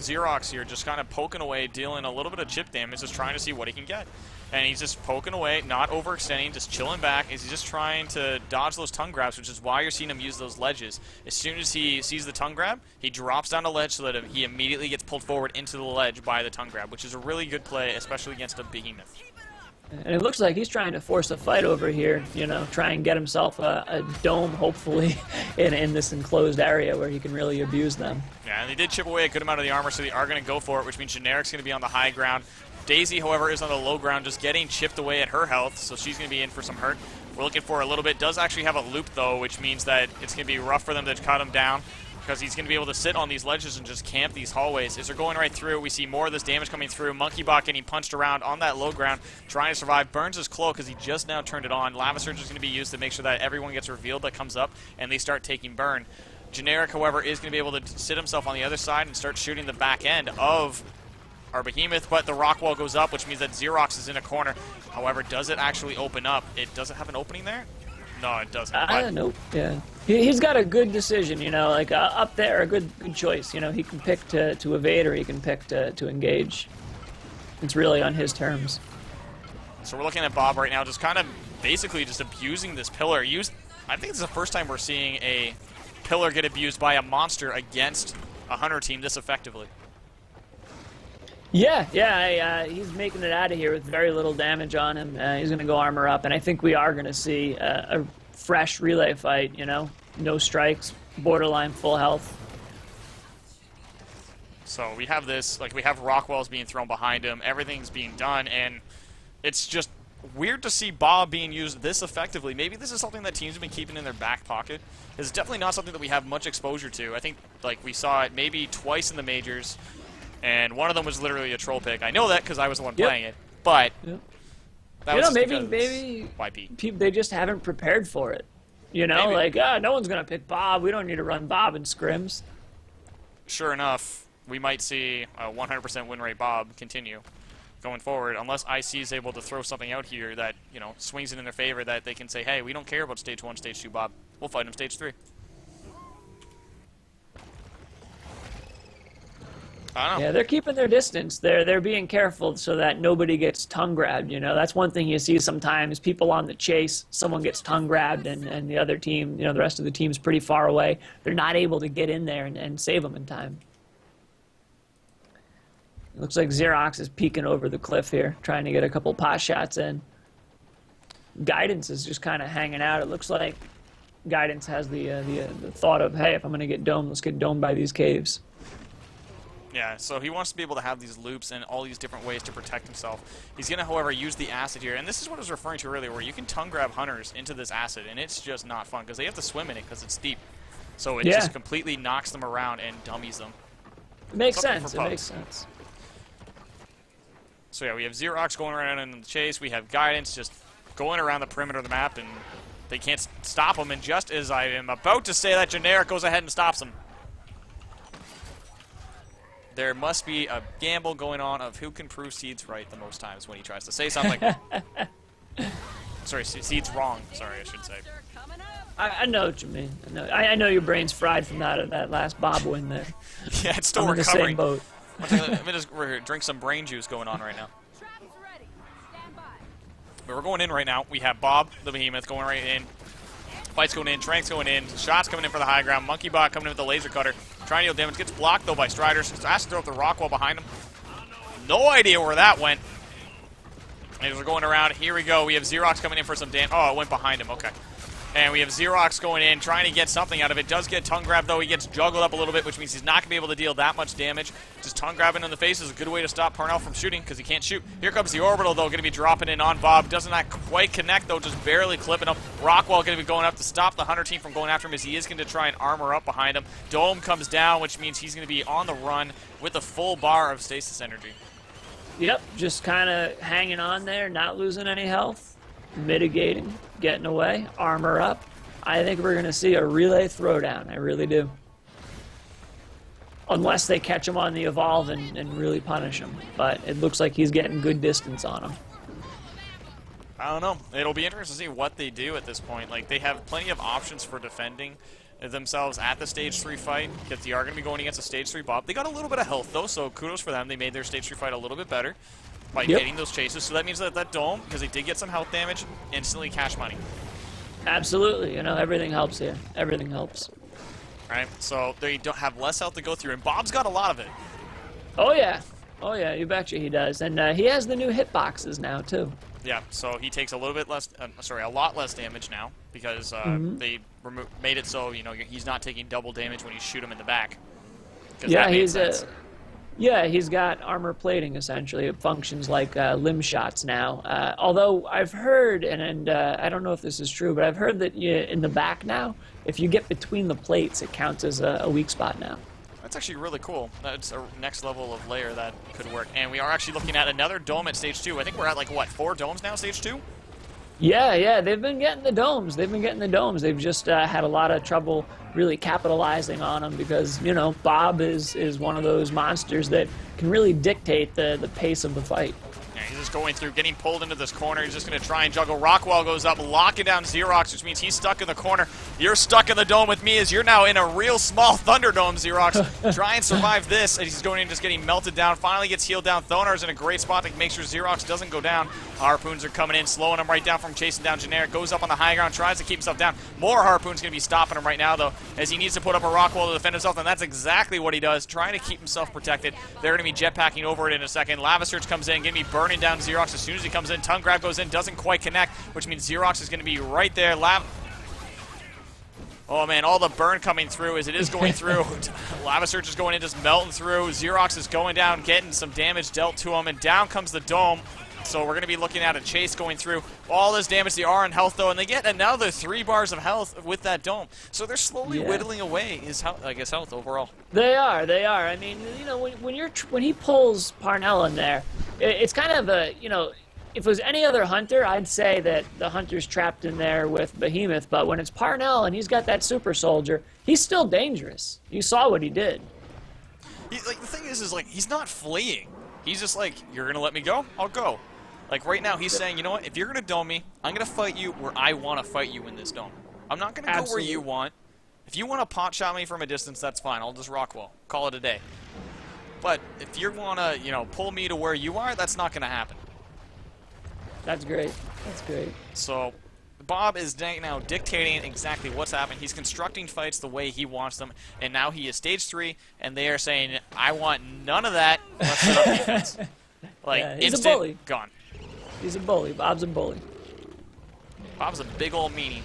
Xerox here just kind of poking away, dealing a little bit of chip damage, just trying to see what he can get. And he's just poking away, not overextending, just chilling back. He's just trying to dodge those tongue grabs, which is why you're seeing him use those ledges. As soon as he sees the tongue grab, he drops down the ledge so that he immediately gets pulled forward into the ledge by the tongue grab, which is a really good play, especially against a behemoth. And it looks like he's trying to force a fight over here, you know, try and get himself a dome, hopefully, in this enclosed area where he can really abuse them. Yeah, and they did chip away a good amount of the armor, so they are going to go for it, which means Generic's going to be on the high ground. Daisy, however, is on the low ground, just getting chipped away at her health, so she's going to be in for some hurt. We're looking for a little bit. Does actually have a loop, though, which means that it's going to be rough for them to cut him down, because he's going to be able to sit on these ledges and just camp these hallways. As they're going right through, we see more of this damage coming through. Monkeybot getting punched around on that low ground, trying to survive. Burns his cloak because he just now turned it on. Lava Surge is going to be used to make sure that everyone gets revealed that comes up, and they start taking burn. Generic, however, is going to be able to sit himself on the other side and start shooting the back end of our behemoth, but the rock wall goes up, which means that Xerox is in a corner. However, does it actually open up? It doesn't have an opening there? No, it doesn't. I don't know. Yeah, he's got a good decision, you know, like up there, a good choice. You know, he can pick to evade or he can pick to engage. It's really on his terms. So we're looking at Bob right now, just kind of basically just abusing this pillar. I think it's the first time we're seeing a pillar get abused by a monster against a hunter team this effectively. Yeah, he's making it out of here with very little damage on him. He's going to go armor up, and I think we are going to see a fresh relay fight, you know? No strikes, borderline full health. So we have this, like, we have rock walls being thrown behind him, everything's being done, and it's just weird to see Bob being used this effectively. Maybe this is something that teams have been keeping in their back pocket. It's definitely not something that we have much exposure to. I think, like, we saw it maybe twice in the majors, and one of them was literally a troll pick. I know that because I was the one playing it, but that was maybe YP. They just haven't prepared for it. You know, Maybe. like, no one's going to pick Bob. We don't need to run Bob in scrims. Sure enough, we might see a 100% win rate Bob continue going forward, unless IC is able to throw something out here that, you know, swings it in their favor, that they can say, hey, we don't care about stage 1, stage 2, Bob. We'll fight him stage 3. I don't know. Yeah, they're keeping their distance. They're being careful so that nobody gets tongue grabbed. You know, that's one thing you see sometimes. People on the chase, someone gets tongue grabbed, and the other team, you know, the rest of the team's pretty far away. They're not able to get in there and save them in time. It looks like Xerox is peeking over the cliff here, trying to get a couple pot shots in. Guidance is just kind of hanging out. It looks like Guidance has the thought of, hey, if I'm going to get domed, let's get domed by these caves. Yeah, so he wants to be able to have these loops and all these different ways to protect himself. He's going to, however, use the acid here. And this is what I was referring to earlier, where you can tongue grab hunters into this acid, and it's just not fun, because they have to swim in it because it's deep. So it just completely knocks them around and dummies them. It makes sense. It makes sense. So yeah, we have Xerox going around in the chase. We have Guidance just going around the perimeter of the map, and they can't stop him. And just as I am about to say that, Generic goes ahead and stops him. There must be a gamble going on of who can prove Seeds right the most times when he tries to say something. Sorry, Seeds wrong. Sorry, I should say. I know what you mean. I know your brain's fried from that last Bob win there. Yeah, it's still I'm recovering. in the same boat. Let me just drink some brain juice going on right now. But we're going in right now. We have Bob, the behemoth, going right in. Fight's going in, Trank's going in, shots coming in for the high ground, Monkeybot coming in with the laser cutter, trying to deal damage, gets blocked though by Striders, has to throw up the rock wall behind him. No idea where that went. As we're going around, here we go, we have Xerox coming in for some damage. Oh, it went behind him, okay. And we have Xerox going in, trying to get something out of it. Does get tongue grabbed though, he gets juggled up a little bit, which means he's not going to be able to deal that much damage. Just tongue grabbing in the face is a good way to stop Parnell from shooting, because he can't shoot. Here comes the orbital though, going to be dropping in on Bob. Doesn't not quite connect though, just barely clipping him. Rockwall going to be going up to stop the Hunter team from going after him, as he is going to try and armor up behind him. Dome comes down, which means he's going to be on the run with a full bar of stasis energy. Yep, just kind of hanging on there, not losing any health, mitigating, getting away, armor up. I think we're going to see a relay throwdown. I really do. Unless they catch him on the evolve and really punish him. But it looks like he's getting good distance on him. I don't know. It'll be interesting to see what they do at this point. Like, they have plenty of options for defending. themselves at the stage 3 fight, because they are going to be going against a stage 3 Bob. They got a little bit of health, though, so kudos for them. They made their stage 3 fight a little bit better by getting those chases. So that means that that dome, because they did get some health damage, instantly cash money. Absolutely. You know, everything helps here. Everything helps. Right? So they don't have less health to go through, and Bob's got a lot of it. Oh, yeah. Oh, yeah, you betcha he does. And he has the new hitboxes now, too. Yeah, so he takes a little bit less, a lot less damage now, because they made it so, you know, he's not taking double damage when you shoot him in the back. Yeah, he's got armor plating, essentially. It functions like limb shots now. Although I've heard, and I don't know if this is true, but I've heard that in the back now, if you get between the plates, it counts as a weak spot now. That's actually really cool. That's a next level of layer that could work. And we are actually looking at another dome at stage 2. I think we're at, like, what, 4 domes now, stage 2? Yeah, they've been getting the domes. They've just had a lot of trouble really capitalizing on them because, you know, Bob is one of those monsters that can really dictate the pace of the fight. Yeah, he's just going through, getting pulled into this corner. He's just going to try and juggle. Rockwell goes up, locking down Xerox, which means he's stuck in the corner. You're stuck in the dome with me as you're now in a real small Thunderdome, Xerox. Try and survive this as he's going in, just getting melted down. Finally gets healed down. Thonar's in a great spot to make sure Xerox doesn't go down. Harpoons are coming in, slowing him right down from chasing down Generic. Goes up on the high ground, tries to keep himself down. More Harpoons going to be stopping him right now, though, as he needs to put up a rock wall to defend himself, and that's exactly what he does, trying to keep himself protected. They're going to be jetpacking over it in a second. Lava Surge comes in, going to be burning down Xerox as soon as he comes in. Tongue Grab goes in, doesn't quite connect, which means Xerox is going to be right there. Oh, man, all the burn coming through as it is going through. Lava Surge is going in, just melting through. Xerox is going down, getting some damage dealt to him, and down comes the dome. So we're going to be looking at a chase going through. All this damage, they are in health, though, and they get another 3 bars of health with that dome. So they're slowly whittling away his health, health overall. They are. I mean, you know, when he pulls Parnell in there, it's kind of a, you know, if it was any other hunter, I'd say that the hunter's trapped in there with Behemoth, but when it's Parnell and he's got that super soldier, he's still dangerous. You saw what he did. The thing is like, he's not fleeing. He's just like, you're going to let me go? I'll go. Like, right now, he's saying, you know what, if you're going to dome me, I'm going to fight you where I want to fight you in this dome. I'm not going to go where you want. If you want to pot shot me from a distance, that's fine. I'll just Rockwell. Call it a day. But if you want to, you know, pull me to where you are, that's not going to happen. That's great. That's great. So Bob is now dictating exactly what's happening. He's constructing fights the way he wants them, and now he is stage 3, and they are saying, I want none of that. Let's set up defense. Like, yeah, he's instant, a bully. Gone. He's a bully. Bob's a bully. Bob's a big old meanie.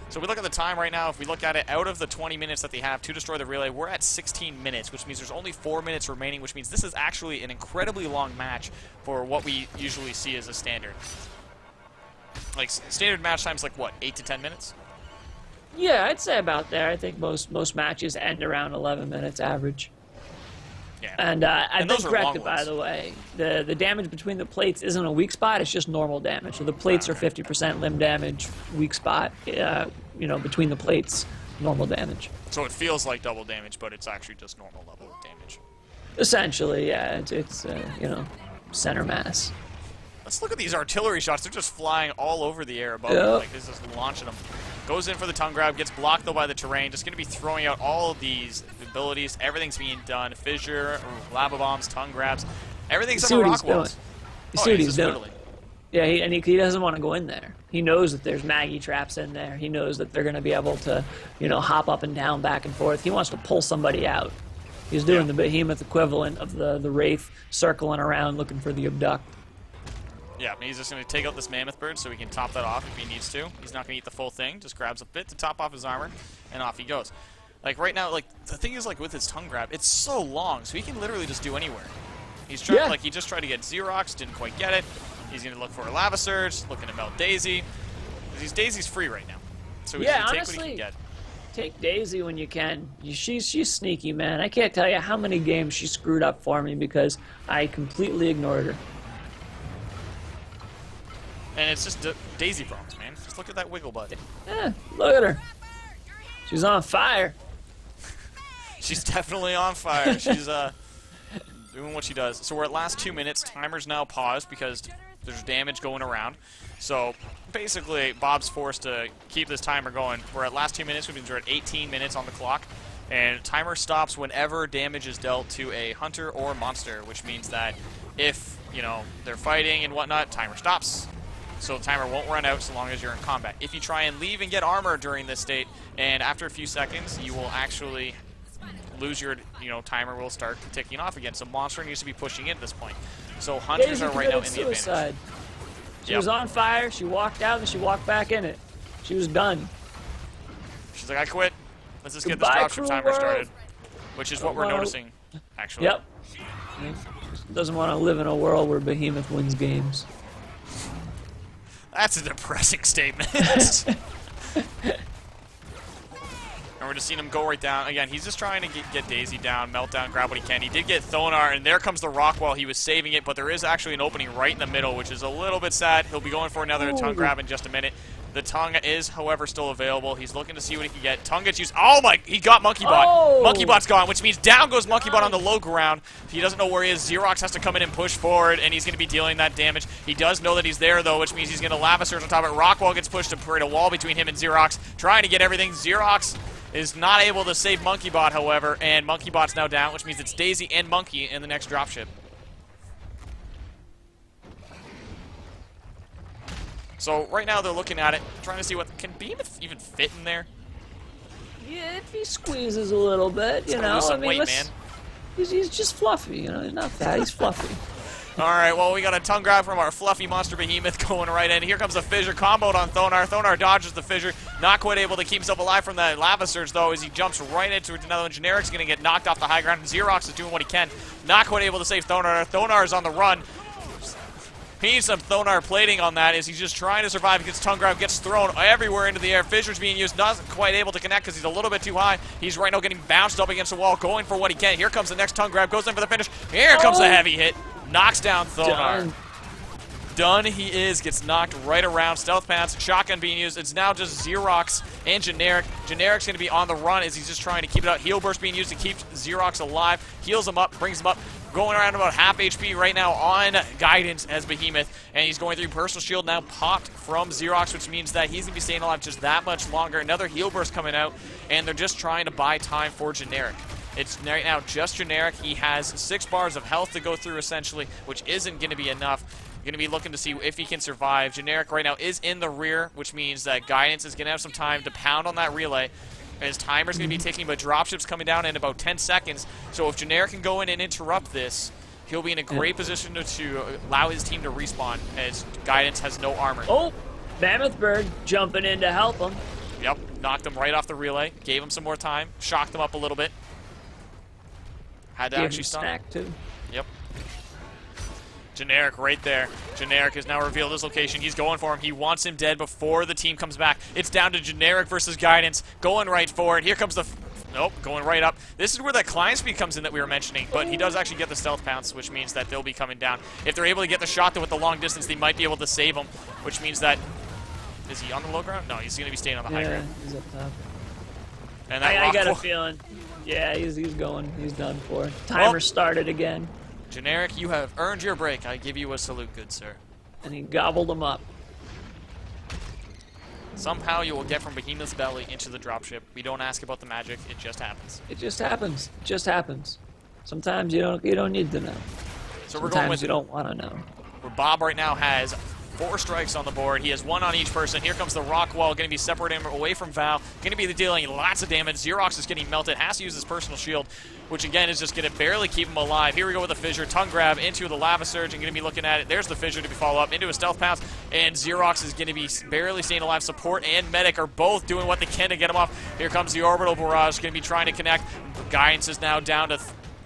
So we look at the time right now. If we look at it, out of the 20 minutes that they have to destroy the relay, we're at 16 minutes, which means there's only 4 minutes remaining, which means this is actually an incredibly long match for what we usually see as a standard. Like, standard match time's like, what, 8 to 10 minutes? Yeah, I'd say about there. I think most matches end around 11 minutes average. Yeah. And I've been corrected, by ones. the way. The damage between the plates isn't a weak spot, it's just normal damage. So the plates are 50% limb damage, weak spot, you know, between the plates, normal damage. So it feels like double damage, but it's actually just normal level of damage. Essentially, yeah, it's you know, center mass. Let's look at these artillery shots. They're just flying all over the air above Yep. them. Like, this is launching them. Goes in for the tongue grab, gets blocked, though, by the terrain. Just going to be throwing out all of these abilities. Everything's being done. Fissure, lava bombs, tongue grabs. Everything's See on what rock he's doing. walls. You see what he's doing. whittling. Yeah, he doesn't want to go in there. He knows that there's Maggie traps in there. He knows that they're going to be able to, you know, hop up and down, back and forth. He wants to pull somebody out. He's doing the Behemoth equivalent of the Wraith, circling around looking for the abduct. Yeah, he's just going to take out this mammoth bird so he can top that off if he needs to. He's not going to eat the full thing. Just grabs a bit to top off his armor, and off he goes. Like, right now, like, the thing is, like, with his tongue grab, it's so long, so he can literally just do anywhere. He's trying, like, he just tried to get Xerox, didn't quite get it. He's going to look for a Lava Surge, looking to melt Daisy. Because Daisy's free right now. So he's going to take what he can get. Take Daisy when you can. She's sneaky, man. I can't tell you how many games she screwed up for me because I completely ignored her. And it's just Daisy problems, man. Just look at that wiggle butt. Yeah, look at her. She's on fire. She's definitely on fire. She's doing what she does. So we're at last 2 minutes. Timer's now paused because There's damage going around. So basically, Bob's forced to keep this timer going. We're at last 2 minutes. We're at 18 minutes on the clock. And timer stops whenever damage is dealt to a hunter or monster, which means that if, you know, they're fighting and whatnot, timer stops. So the timer won't run out so long as you're in combat. If you try and leave and get armor during this state, and after a few seconds, you will actually lose your, timer will start ticking off again. So monster needs to be pushing in at this point. So hunters are right now in the advantage. She was on fire, she walked out, and she walked back in it. She was done. She's like, I quit. Let's just get Goodbye, this dropship timer started. Which is what we're noticing, actually. Yep. Doesn't want to live in a world where Behemoth wins games. That's a depressing statement. And we're just seeing him go right down. Again, he's just trying to get Daisy down, Meltdown, grab what he can. He did get Thonar, and there comes the Rockwell. He was saving it, but there is actually an opening right in the middle, which is a little bit sad. He'll be going for another tongue grab in just a minute. The tongue is, however, still available. He's looking to see what he can get. Tongue gets used. Oh, my. He got Monkey Bot. Oh. Monkey Bot's gone, which means down goes Monkey Bot on the low ground. He doesn't know where he is. Xerox has to come in and push forward, and he's going to be dealing that damage. He does know that he's there, though, which means he's going to Lava Surge on top of it. Rockwell gets pushed to create a wall between him and Xerox, trying to get everything. Xerox is not able to save Monkey Bot, however, and Monkey Bot's now down, which means it's Daisy and Monkey in the next dropship. So right now they're looking at it, trying to see what can Behemoth even fit in there. Yeah, if he squeezes a little bit, He's gonna lose some weight, man. He's just fluffy, He's not fat. He's fluffy. All right, well, we got a tongue grab from our fluffy monster Behemoth going right in. Here comes a fissure comboed on Thonar. Thonar dodges the fissure, not quite able to keep himself alive from that lava surge, though, as he jumps right into another one. Generic's going to get knocked off the high ground, and Xerox is doing what he can. Not quite able to save Thonar. Thonar is on the run. He needs some Thonar plating on that as he's just trying to survive. He gets tongue grab, gets thrown everywhere into the air. Fissure's being used, not quite able to connect because he's a little bit too high. He's right now getting bounced up against the wall, going for what he can. Here comes the next tongue grab, goes in for the finish. Here comes the heavy hit. Knocks down Thonar. Done he is, gets knocked right around. Stealth pants, shotgun being used. It's now just Xerox and Generic. Generic's going to be on the run as he's just trying to keep it out. Heal burst being used to keep Xerox alive. Heals him up, brings him up. Going around about half HP right now on Guidance as Behemoth. And he's going through personal shield now popped from Xerox, which means that he's going to be staying alive just that much longer. Another heal burst coming out, and they're just trying to buy time for Generic. It's right now just Generic. He has 6 bars of health to go through, essentially, which isn't going to be enough. Going to be looking to see if he can survive. Generic right now is in the rear, which means that Guidance is going to have some time to pound on that relay. His timer's going to be ticking, but dropship's coming down in about 10 seconds. So if Generic can go in and interrupt this, he'll be in a great position to allow his team to respawn, as Guidance has no armor. Oh, Mammoth Bird jumping in to help him. Yep, knocked him right off the relay, gave him some more time, shocked him up a little bit. Had to actually stun him. Snack too. Yep. Generic right there. Generic has now revealed his location. He's going for him. He wants him dead before the team comes back. It's down to Generic versus Guidance. Going right for it. Here comes the... Nope, going right up. This is where that climb speed comes in that we were mentioning, but he does actually get the stealth pounce, which means that they'll be coming down. If they're able to get the shot with the long distance, they might be able to save him, which means that... Is he on the low ground? No, he's going to be staying on the high ground. He's up top. And that I got a feeling. Yeah, he's going. He's done for. Timer started again. Generic, you have earned your break. I give you a salute, good sir. And he gobbled him up. Somehow you will get from Behemoth's belly into the dropship. We don't ask about the magic. It just happens. It just happens. It just happens. Sometimes you don't need to know. So we're going with you don't want to know. Where Bob right now has 4 strikes on the board. He has 1 on each person. Here comes the Rockwell, going to be separating him away from Val. Going to be dealing lots of damage. Xerox is getting melted. Has to use his personal shield, which again is just going to barely keep him alive. Here we go with a fissure. Tongue grab into the lava surge and going to be looking at it. There's the fissure to be followed up into a stealth pounce. And Xerox is going to be barely staying alive. Support and medic are both doing what they can to get him off. Here comes the orbital barrage. Going to be trying to connect. Guidance is now down to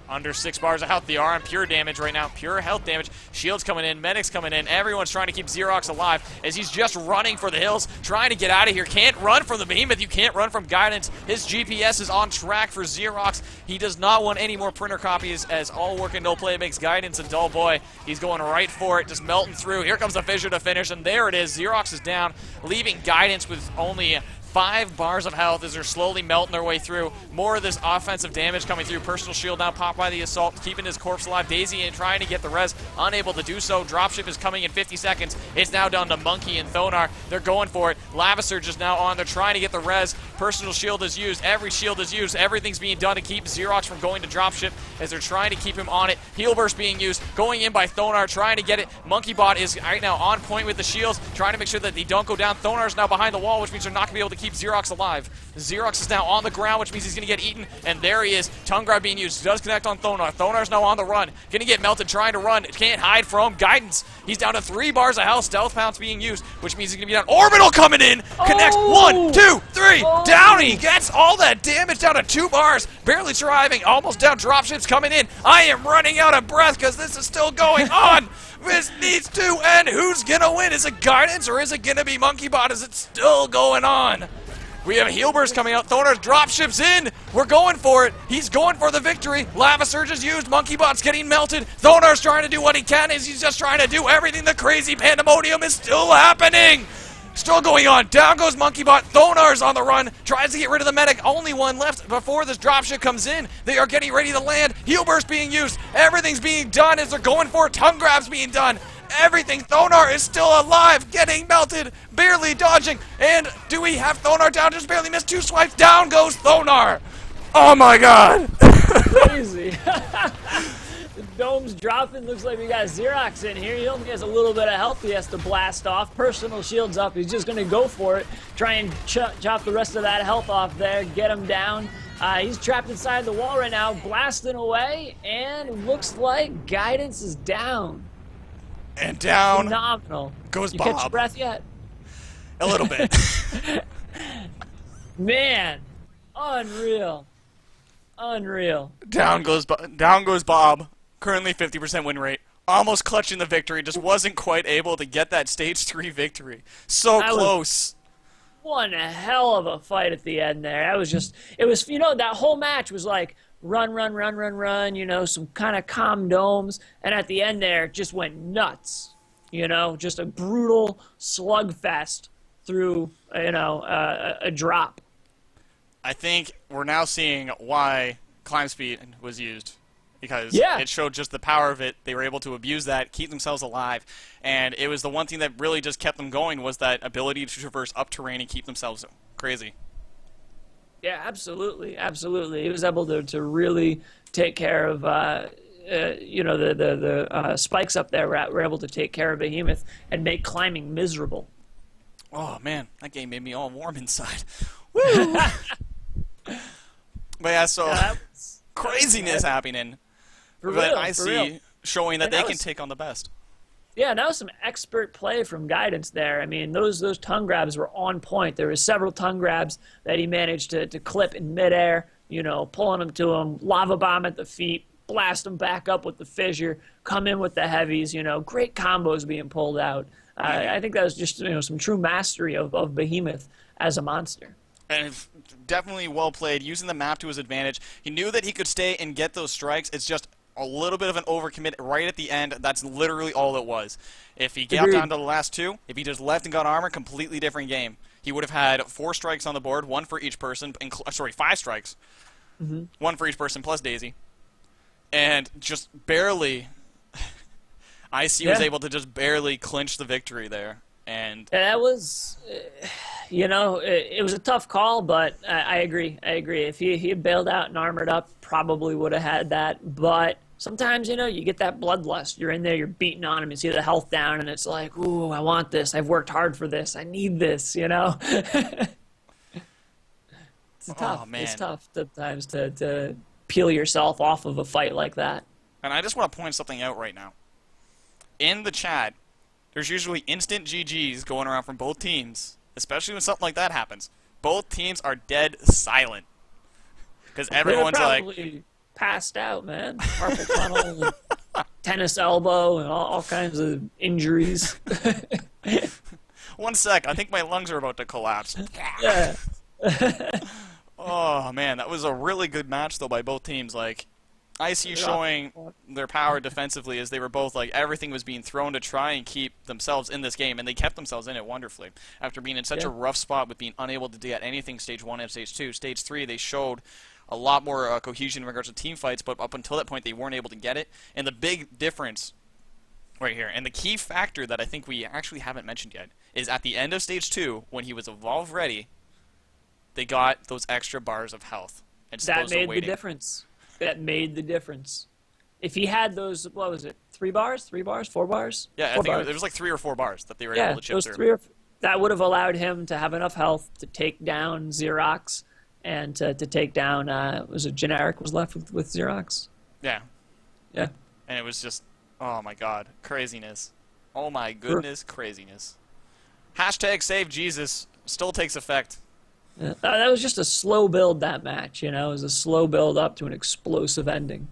under 6 bars of health. They are on pure damage right now. Pure health damage. Shields coming in. Medics coming in. Everyone's trying to keep Xerox alive as he's just running for the hills, trying to get out of here. Can't run from the Behemoth. You can't run from Guidance. His GPS is on track for Xerox. He does not want any more printer copies, as all work and no play makes Guidance a dull boy. He's going right for it, just melting through. Here comes the fissure to finish, and there it is. Xerox is down, leaving Guidance with only 5 bars of health as they're slowly melting their way through. More of this offensive damage coming through. Personal shield now popped by the Assault, keeping his corpse alive. Daisy and trying to get the res, unable to do so. Dropship is coming in 50 seconds. It's now down to Monkey and Thonar. They're going for it. Lava Surge is now on. They're trying to get the res. Personal shield is used. Every shield is used. Everything's being done to keep Xerox from going to Dropship as they're trying to keep him on it. Heal Burst being used. Going in by Thonar, trying to get it. Monkeybot is right now on point with the shields, trying to make sure that they don't go down. Thonar's now behind the wall, which means they're not going to be able to keep Xerox alive. Xerox is now on the ground, which means he's going to get eaten, and there he is. Tongue Grab being used. Does connect on Thonar. Thonar's now on the run. Going to get melted, trying to run. Can't hide from Guidance. He's down to 3 bars of health. Stealth Pounce being used, which means he's going to be down. Orbital coming in. Connects. 1, 2, 3. Down. He gets all that damage down to 2 bars. Barely surviving. Almost down. Dropship's coming in. I am running out of breath because this is still going on. This needs to end. Who's going to win? Is it Guidance or is it going to be Monkeybot? Is it still going on? We have Heal Burst coming out. Thonar's Dropship's in. We're going for it. He's going for the victory. Lava Surge is used. Monkeybot's getting melted. Thonar's trying to do what he can. He's just trying to do everything. The crazy pandemonium is still happening. Still going on. Down goes Monkeybot. Thonar's on the run. Tries to get rid of the medic. Only one left before this dropship comes in. They are getting ready to land. Heal Burst being used. Everything's being done as they're going for it. Tongue Grab's being done. Everything. Thonar is still alive. Getting melted. Barely dodging. And do we have Thonar down? Just barely missed 2 swipes. Down goes Thonar. Oh my god. Crazy. The dome's dropping. Looks like we got Xerox in here. He only has a little bit of health he has to blast off. Personal shield's up. He's just going to go for it. Try and chop the rest of that health off there. Get him down. He's trapped inside the wall right now. Blasting away. And looks like Guidance is down. And down Phenomenal. goes you Bob. Catch your breath yet? A little bit. Man. Unreal. Unreal. Down goes Bob. Currently 50% win rate. Almost clutching the victory. Just wasn't quite able to get that stage 3 victory. So close. One hell of a fight at the end there. It was, you know, that whole match was like run, you know, some kind of calm domes. And at the end there, it just went nuts. You know, just a brutal slugfest through, you know, a drop. I think we're now seeing why climb speed was used. Because it showed just the power of it. They were able to abuse that, keep themselves alive. And it was the one thing that really just kept them going was that ability to traverse up terrain and keep themselves crazy. Yeah, absolutely, absolutely. He was able to really take care of, you know, the spikes up there were able to take care of Behemoth and make climbing miserable. Oh, man, that game made me all warm inside. Woo! But yeah, so craziness happening. But I see showing that they can take on the best. Yeah, that was some expert play from Guidance there. I mean, those tongue grabs were on point. There were several tongue grabs that he managed to clip in midair, you know, pulling them to him, lava bomb at the feet, blast them back up with the fissure, come in with the heavies, you know, great combos being pulled out. I think that was just, you know, some true mastery of Behemoth as a monster. And it's definitely well played, using the map to his advantage. He knew that he could stay and get those strikes. It's just a little bit of an overcommit right at the end. That's literally all it was. If he got down to the last 2, if he just left and got armor, completely different game. He would have had 4 strikes on the board, 1 for each person. Sorry, 5 strikes. 1 for each person plus Daisy. And just barely, IC was able to just barely clinch the victory there. And that was, you know, it was a tough call, but I agree. I agree. If he had bailed out and armored up, probably would have had that. But sometimes, you know, you get that bloodlust. You're in there, you're beating on him, you see the health down, and it's like, ooh, I want this. I've worked hard for this. I need this, you know? It's tough. Oh, man. It's tough sometimes to peel yourself off of a fight like that. And I just want to point something out right now. In the chat, there's usually instant GGs going around from both teams, especially when something like that happens. Both teams are dead silent. Because everyone's like passed out, man. Carpal tunnel, and tennis elbow, and all kinds of injuries. 1 sec, I think my lungs are about to collapse. Yeah. Oh man, that was a really good match though by both teams. Like, ICU showing their power defensively as they were both like everything was being thrown to try and keep themselves in this game, and they kept themselves in it wonderfully. After being in such a rough spot with being unable to get anything stage 1 and stage 2, stage 3 they showed a lot more cohesion in regards to team fights, but up until that point they weren't able to get it. And the big difference right here, and the key factor that I think we actually haven't mentioned yet, is at the end of stage 2, when he was evolve ready, they got those extra bars of health. That made the difference. That made the difference. If he had those, what was it, 3 bars, 4 bars? Yeah, I think it was like 3 or 4 bars that they were able to chip through. That would have allowed him to have enough health to take down Xerox and to take down, was it Generic was left with Xerox? Yeah. Yeah. And it was just, oh my god, craziness. Oh my goodness, craziness. Hashtag save Jesus still takes effect. Yeah, that was just a slow build, that match, you know. It was a slow build up to an explosive ending.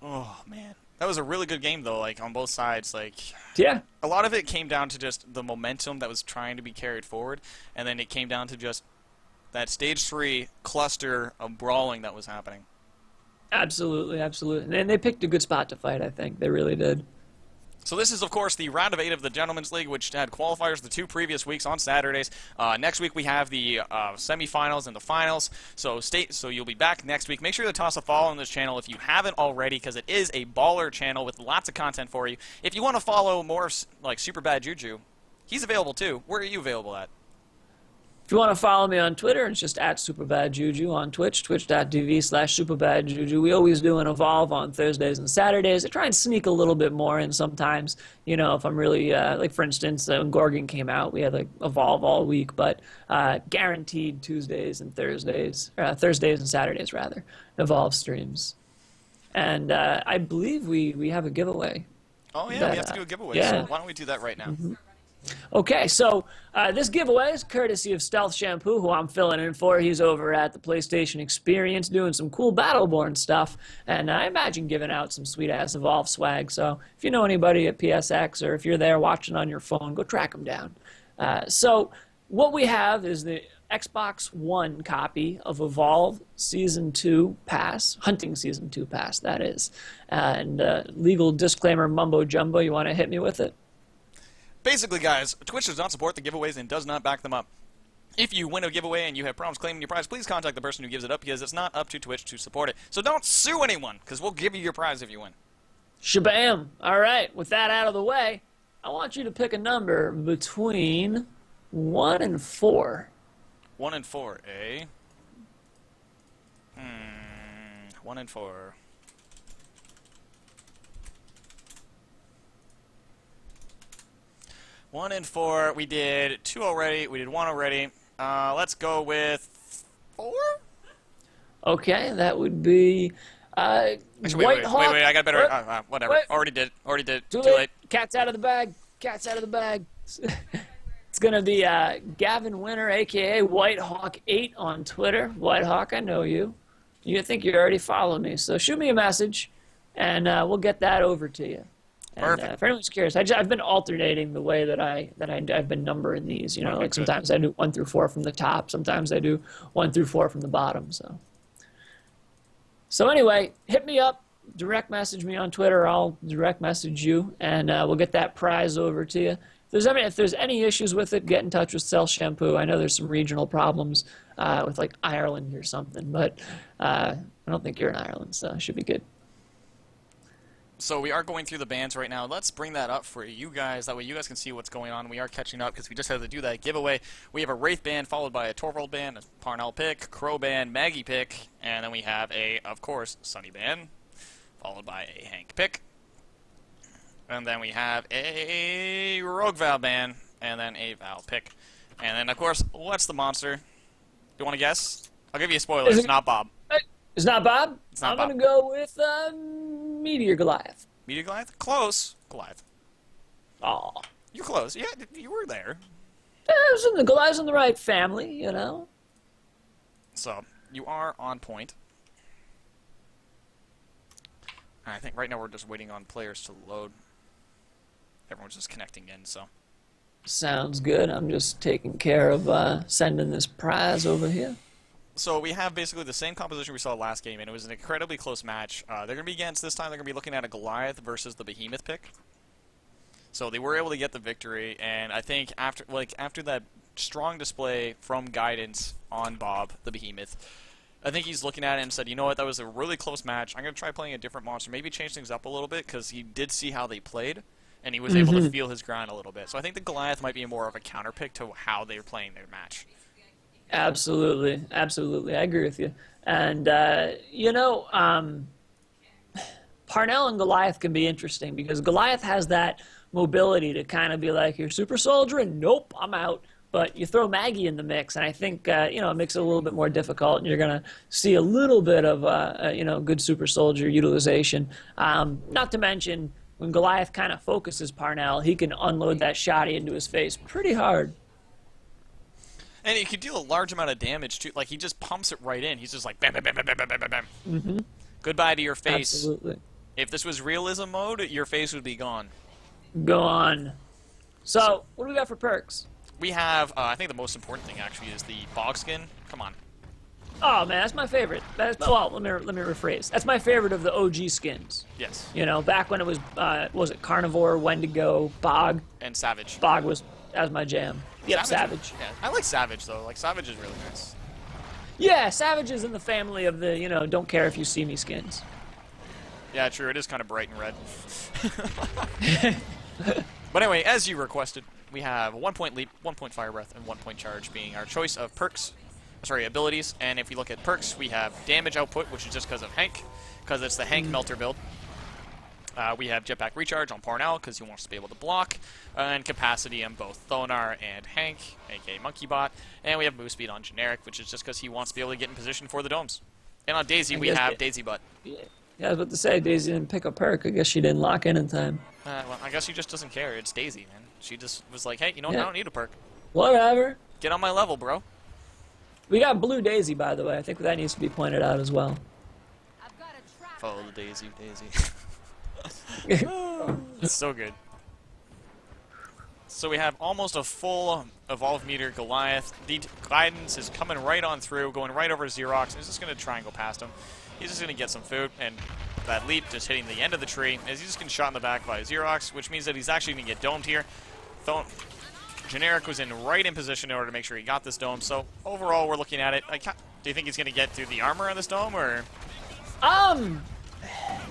Oh, man. That was a really good game, though, like, on both sides. Like, yeah. A lot of it came down to just the momentum that was trying to be carried forward, and then it came down to just that stage 3 cluster of brawling that was happening. Absolutely, absolutely. And they picked a good spot to fight, I think. They really did. So this is, of course, the round of 8 of the Gentlemen's League, which had qualifiers the 2 previous weeks on Saturdays. Next week we have the semifinals and the finals. So you'll be back next week. Make sure to toss a follow on this channel if you haven't already, because it is a baller channel with lots of content for you. If you want to follow more like Super Bad Juju, he's available too. Where are you available at? If you want to follow me on Twitter, it's just at SuperbadJuju. On Twitch, twitch.tv/SuperbadJuju. We always do an Evolve on Thursdays and Saturdays. I try and sneak a little bit more in sometimes, you know, if I'm really, like for instance, when Gorgon came out, we had like Evolve all week, but guaranteed Tuesdays and Thursdays and Saturdays rather, Evolve streams. And I believe we have a giveaway. Oh yeah, we have to do a giveaway, so why don't we do that right now? Mm-hmm. Okay, so this giveaway is courtesy of Stealth Shampoo, who I'm filling in for. He's over at the PlayStation Experience doing some cool Battleborn stuff, and I imagine giving out some sweet-ass Evolve swag. So if you know anybody at PSX or if you're there watching on your phone, go track them down. So what we have is the Xbox One copy of Evolve Season 2 Pass, Hunting Season 2 Pass, that is. And legal disclaimer mumbo-jumbo, you want to hit me with it? Basically, guys, Twitch does not support the giveaways and does not back them up. If you win a giveaway and you have problems claiming your prize, please contact the person who gives it up, because it's not up to Twitch to support it. So don't sue anyone, because we'll give you your prize if you win. Shabam. All right, with that out of the way, I want you to pick a number between 1 and 4. 1 and 4, eh? 1 and 4. One and 4. We did 2 already. We did 1 already. Let's go with 4. Okay, that would be Actually, White Hawk. wait. I got better. Whatever. Wait. Already did. Too late. late. Cat's out of the bag. Cat's out of the bag. It's gonna be Gavin Winter, aka White Hawk 8 on Twitter. White Hawk, I know you. You think you already follow me, so shoot me a message, and we'll get that over to you. Perfect. If anyone's curious, I've been alternating the way that I've been numbering these. You know, like sometimes I do 1 through 4 from the top, sometimes I do 1 through 4 from the bottom. So anyway, hit me up, direct message me on Twitter. I'll direct message you, and we'll get that prize over to you. If there's any issues with it, get in touch with Stealth Shampoo. I know there's some regional problems with like Ireland or something, but I don't think you're in Ireland, so it should be good. So we are going through the bands right now. Let's bring that up for you guys. That way you guys can see what's going on. We are catching up because we just had to do that giveaway. We have a Wraith band followed by a Torvald band, a Parnell pick, Crow band, Maggie pick, and then we have a, of course, Sunny band followed by a Hank pick. And then we have a Rogue Val band and then a Val pick. And then, of course, what's the monster? Do you want to guess? I'll give you a spoiler. It's not Bob. It's not Bob? It's not I'm going to go with Meteor Goliath. Meteor Goliath? Close. Goliath. Aw. You're close. Yeah, you were there. Goliath's in the right family, you know. So, you are on point. And I think right now we're just waiting on players to load. Everyone's just connecting in, so. Sounds good. I'm just taking care of sending this prize over here. So we have basically the same composition we saw last game, and it was an incredibly close match. They're going to be against, this time they're going to be looking at a Goliath versus the Behemoth pick. So they were able to get the victory, and I think after that strong display from Guidance on Bob, the Behemoth, I think he's looking at it and said, you know what, that was a really close match. I'm going to try playing a different monster, maybe change things up a little bit, because he did see how they played, and he was able to feel his ground a little bit. So I think the Goliath might be more of a counter pick to how they were playing their match. Absolutely, absolutely. I agree with you. And, Parnell and Goliath can be interesting because Goliath has that mobility to kind of be like, you're super soldier, and nope, I'm out. But you throw Maggie in the mix, and I think, it makes it a little bit more difficult, and you're going to see a little bit of, good super soldier utilization. Not to mention, when Goliath kind of focuses Parnell, he can unload that shotty into his face pretty hard. And he can deal a large amount of damage, too. Like, he just pumps it right in. He's just like, bam, bam, bam, bam, bam, bam, bam, bam. Goodbye to your face. Absolutely. If this was realism mode, your face would be gone. Gone. So, what do we got for perks? We have, I think the most important thing, actually, is the bog skin. Come on. Oh, man, that's my favorite. Let me rephrase. That's my favorite of the OG skins. Yes. Back when it was it Carnivore, Wendigo, Bog? And Savage. Bog was my jam. Yep, Savage. Yeah, I like Savage, though. Like, Savage is really nice. Yeah, Savage is in the family of the, don't care if you see me skins. Yeah, true. It is kind of bright and red. But anyway, as you requested, we have a 1 point leap, 1 point fire breath, and 1 point charge being our choice of abilities. And if we look at perks, we have damage output, which is just because of Hank, because it's the Hank Melter build. We have jetpack recharge on Parnell because he wants to be able to block, and capacity on both Thonar and Hank, aka Monkeybot, and we have move speed on Generic, which is just because he wants to be able to get in position for the domes. And on Daisy, we have Daisy Butt. Yeah, I was about to say, Daisy didn't pick a perk. I guess she didn't lock in time. Well, I guess she just doesn't care. It's Daisy, man. She just was like, hey, you know what? I don't need a perk. Whatever. Get on my level, bro. We got Blue Daisy, by the way. I think that needs to be pointed out as well. Follow the Daisy. It's so good. So we have almost a full evolve meter Goliath. The Guidance is coming right on through, going right over Xerox, and he's just going to try and go past him. He's just going to get some food, and that leap just hitting the end of the tree as he's just getting shot in the back by Xerox, which means that he's actually going to get domed here. Generic was right in position in order to make sure he got this dome, so overall we're looking at it. Do you think he's going to get through the armor on this dome, or...?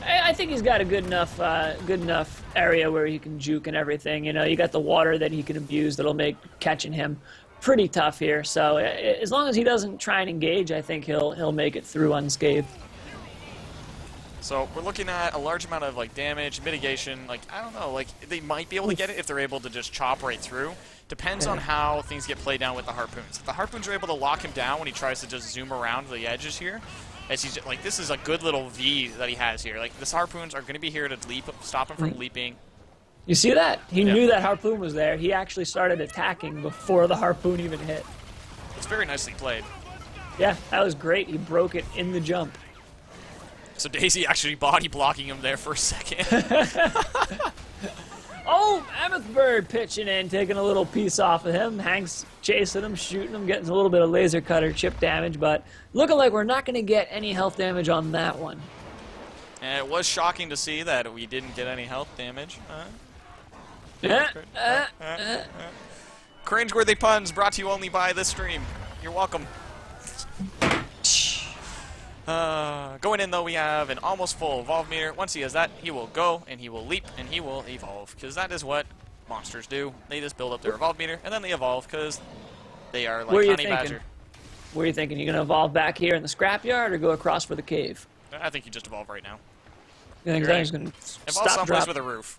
I think he's got a good enough area where he can juke and everything. You got the water that he can abuse that'll make catching him pretty tough here. So as long as he doesn't try and engage, I think he'll make it through unscathed. So we're looking at a large amount of damage, mitigation. I don't know, they might be able to get it if they're able to just chop right through. Depends on how things get played down with the harpoons. If the harpoons are able to lock him down when he tries to just zoom around the edges here, as he's this is a good little V that he has here. This harpoons are going to be here to leap, stop him from leaping. You see that? He knew that harpoon was there. He actually started attacking before the harpoon even hit. It's very nicely played. Yeah, that was great. He broke it in the jump. So Daisy actually body blocking him there for a second. Oh, Mammoth Bird pitching in, taking a little piece off of him. Hank's chasing him, shooting him, getting a little bit of laser cutter chip damage, but looking like we're not going to get any health damage on that one. And it was shocking to see that we didn't get any health damage. Cringeworthy puns brought to you only by this stream. You're welcome. Going in, though, we have an almost full evolve meter. Once he has that, he will go, and he will leap, and he will evolve, because that is what monsters do. They just build up their evolve meter, and then they evolve, because they are like Honey Badger. Where are you thinking? You going to evolve back here in the scrapyard, or go across for the cave? I think you just evolve right now. You think Hank's going to evolve someplace with a roof.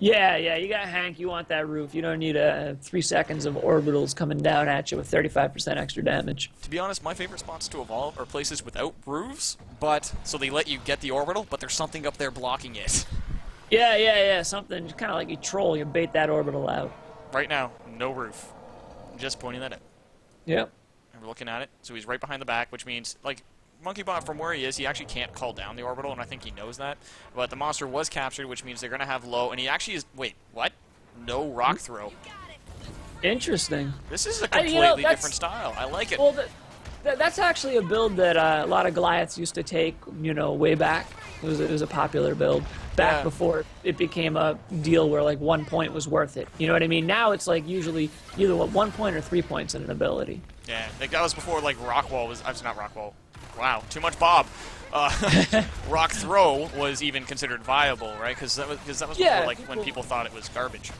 Yeah, you got Hank. You want that roof. You don't need 3 seconds of orbitals coming down at you with 35% extra damage. To be honest, my favorite spots to evolve are places without roofs, so they let you get the orbital, but there's something up there blocking it. Yeah. Something kind of like you troll. You bait that orbital out. Right now, no roof. I'm just pointing that out. Yep. And we're looking at it. So he's right behind the back, which means, Monkeybot, from where he is, he actually can't call down the orbital, and I think he knows that. But the monster was captured, which means they're going to have low, and he actually is... Wait, what? No rock throw. Interesting. This is a completely different style. I like it. Well, That's actually a build that a lot of Goliaths used to take, you know, way back. It was a popular build back Yeah. before it became a deal where like 1 point was worth it. You know what I mean? Now it's like usually either 1 point or 3 points in an ability. Yeah, like that was before like Rockwall was. I'm not Rockwall. Wow, too much Bob. Rock throw was even considered viable, right? Because that was Yeah, before, like when people thought it was garbage.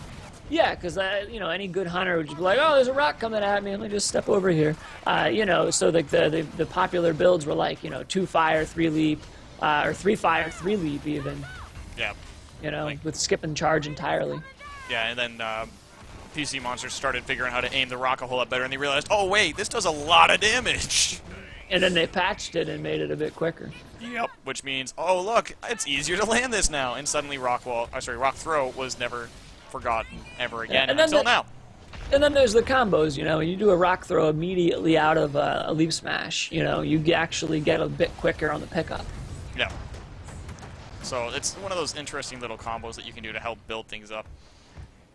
Yeah, because you know, any good hunter would just be like, "Oh, there's a rock coming at me. Let me just step over here." You know, so like the popular builds were like, you know, 2 fire, 3 leap, or 3 fire, 3 leap even. Yeah. You know, Like- with skip and charge entirely. Yeah, and then PC monsters started figuring how to aim the rock a whole lot better, and they realized, oh wait, this does a lot of damage. And then they patched it and made it a bit quicker. Yep. Which means, oh look, it's easier to land this now. And suddenly rock throw was never forgotten ever again and then until now. And then there's the combos, you know, when you do a rock throw immediately out of a leap smash, you know, you actually get a bit quicker on the pickup. Yeah. So it's one of those interesting little combos that you can do to help build things up.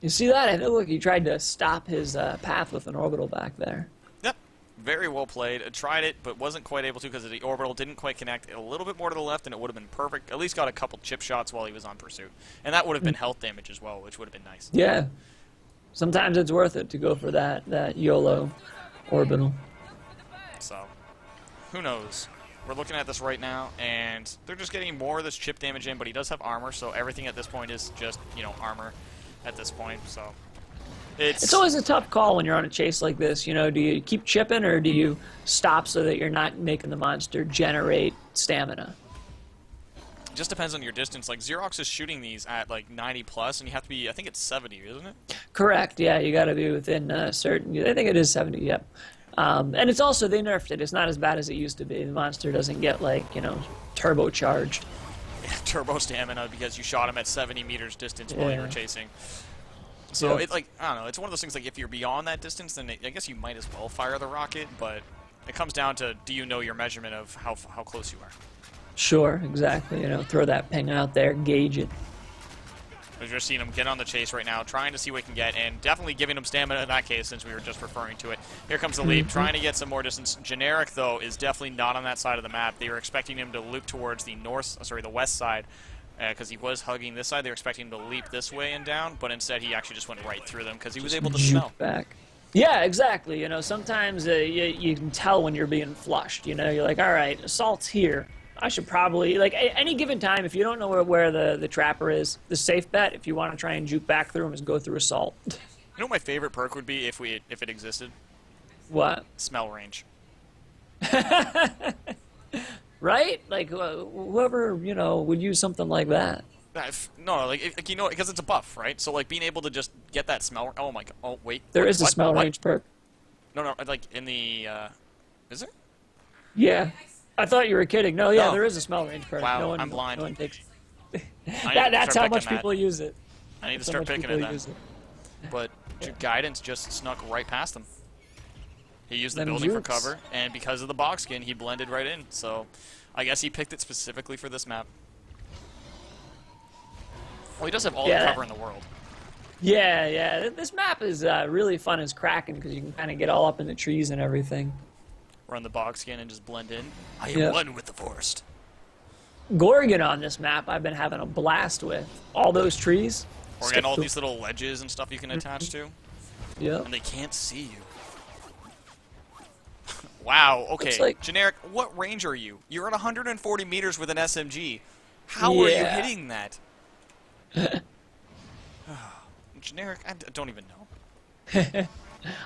You see that? I feel like he tried to stop his path with an orbital back there. Yep. Very well played. I tried it, but wasn't quite able to because the orbital didn't quite connect a little bit more to the left, and it would have been perfect. At least got a couple chip shots while he was on pursuit. And that would have been health damage as well, which would have been nice. Yeah. Sometimes it's worth it to go for that YOLO orbital. So, who knows? We're looking at this right now, and they're just getting more of this chip damage in, but he does have armor, so everything at this point is just, you know, armor at this point, so... It's always a tough call when you're on a chase like this, you know, do you keep chipping or do you stop so that you're not making the monster generate stamina? It just depends on your distance. Like, Xerox is shooting these at, like, 90 plus, and you have to be, I think it's 70, isn't it? Correct, yeah, you gotta be within certain, I think it is 70, yep. And it's also, they nerfed it, it's not as bad as it used to be. The monster doesn't get, like, you know, turbocharged. Yeah, turbo stamina because you shot him at 70 meters distance while you were Yeah. chasing. So, Yeah. it, like, I don't know, it's one of those things, like, if you're beyond that distance, then I guess you might as well fire the rocket, but it comes down to, do you know your measurement of how close you are? Sure, exactly, you know, throw that ping out there, gauge it. We've just seen him get on the chase right now, trying to see what he can get, and definitely giving him stamina in that case, since we were just referring to it. Here comes the leap, trying to get some more distance. Generic, though, is definitely not on that side of the map. They were expecting him to loop towards the the west side, because he was hugging this side. They were expecting him to leap this way and down, but instead he actually just went right through them, because he was able to smell. Back. Yeah, exactly. You know, sometimes you can tell when you're being flushed. You know, you're like, all right, assault's here. I should probably, like, any given time, if you don't know where the trapper is, the safe bet, if you want to try and juke back through him, is go through assault. You know what my favorite perk would be if it existed? What? Smell range. Right? Like, whoever, you know, would use something like that. No, like you know, because it's a buff, right? So, like, being able to just get that smell... Oh, my God. Oh, wait. There What? is a What? smell What? range perk. No, like, in the... Is there? Yeah. I thought you were kidding. No, yeah, No. there is a smell range perk. Wow, no one, I'm blind. No one takes... I need to That's start how much picking people use it. I need to That's how start much picking people it then. use it. But Guidance just snuck right past him. He used the Them building for jukes. cover, and because of the box skin, he blended right in. So, I guess he picked it specifically for this map. Well, he does have all Yeah. the cover in the world. Yeah, yeah. This map is really fun as Kraken because you can kind of get all up in the trees and everything. Run the box skin and just blend in. I am Yeah. one with the forest. Gorgon on this map I've been having a blast with. All those trees. Or skip getting all through- these little ledges and stuff you can attach to, Yep. and they can't see you. Wow, okay. Looks like- Generic, what range are you? You're at 140 meters with an SMG. How are you Yeah. hitting that? Generic, I don't even know.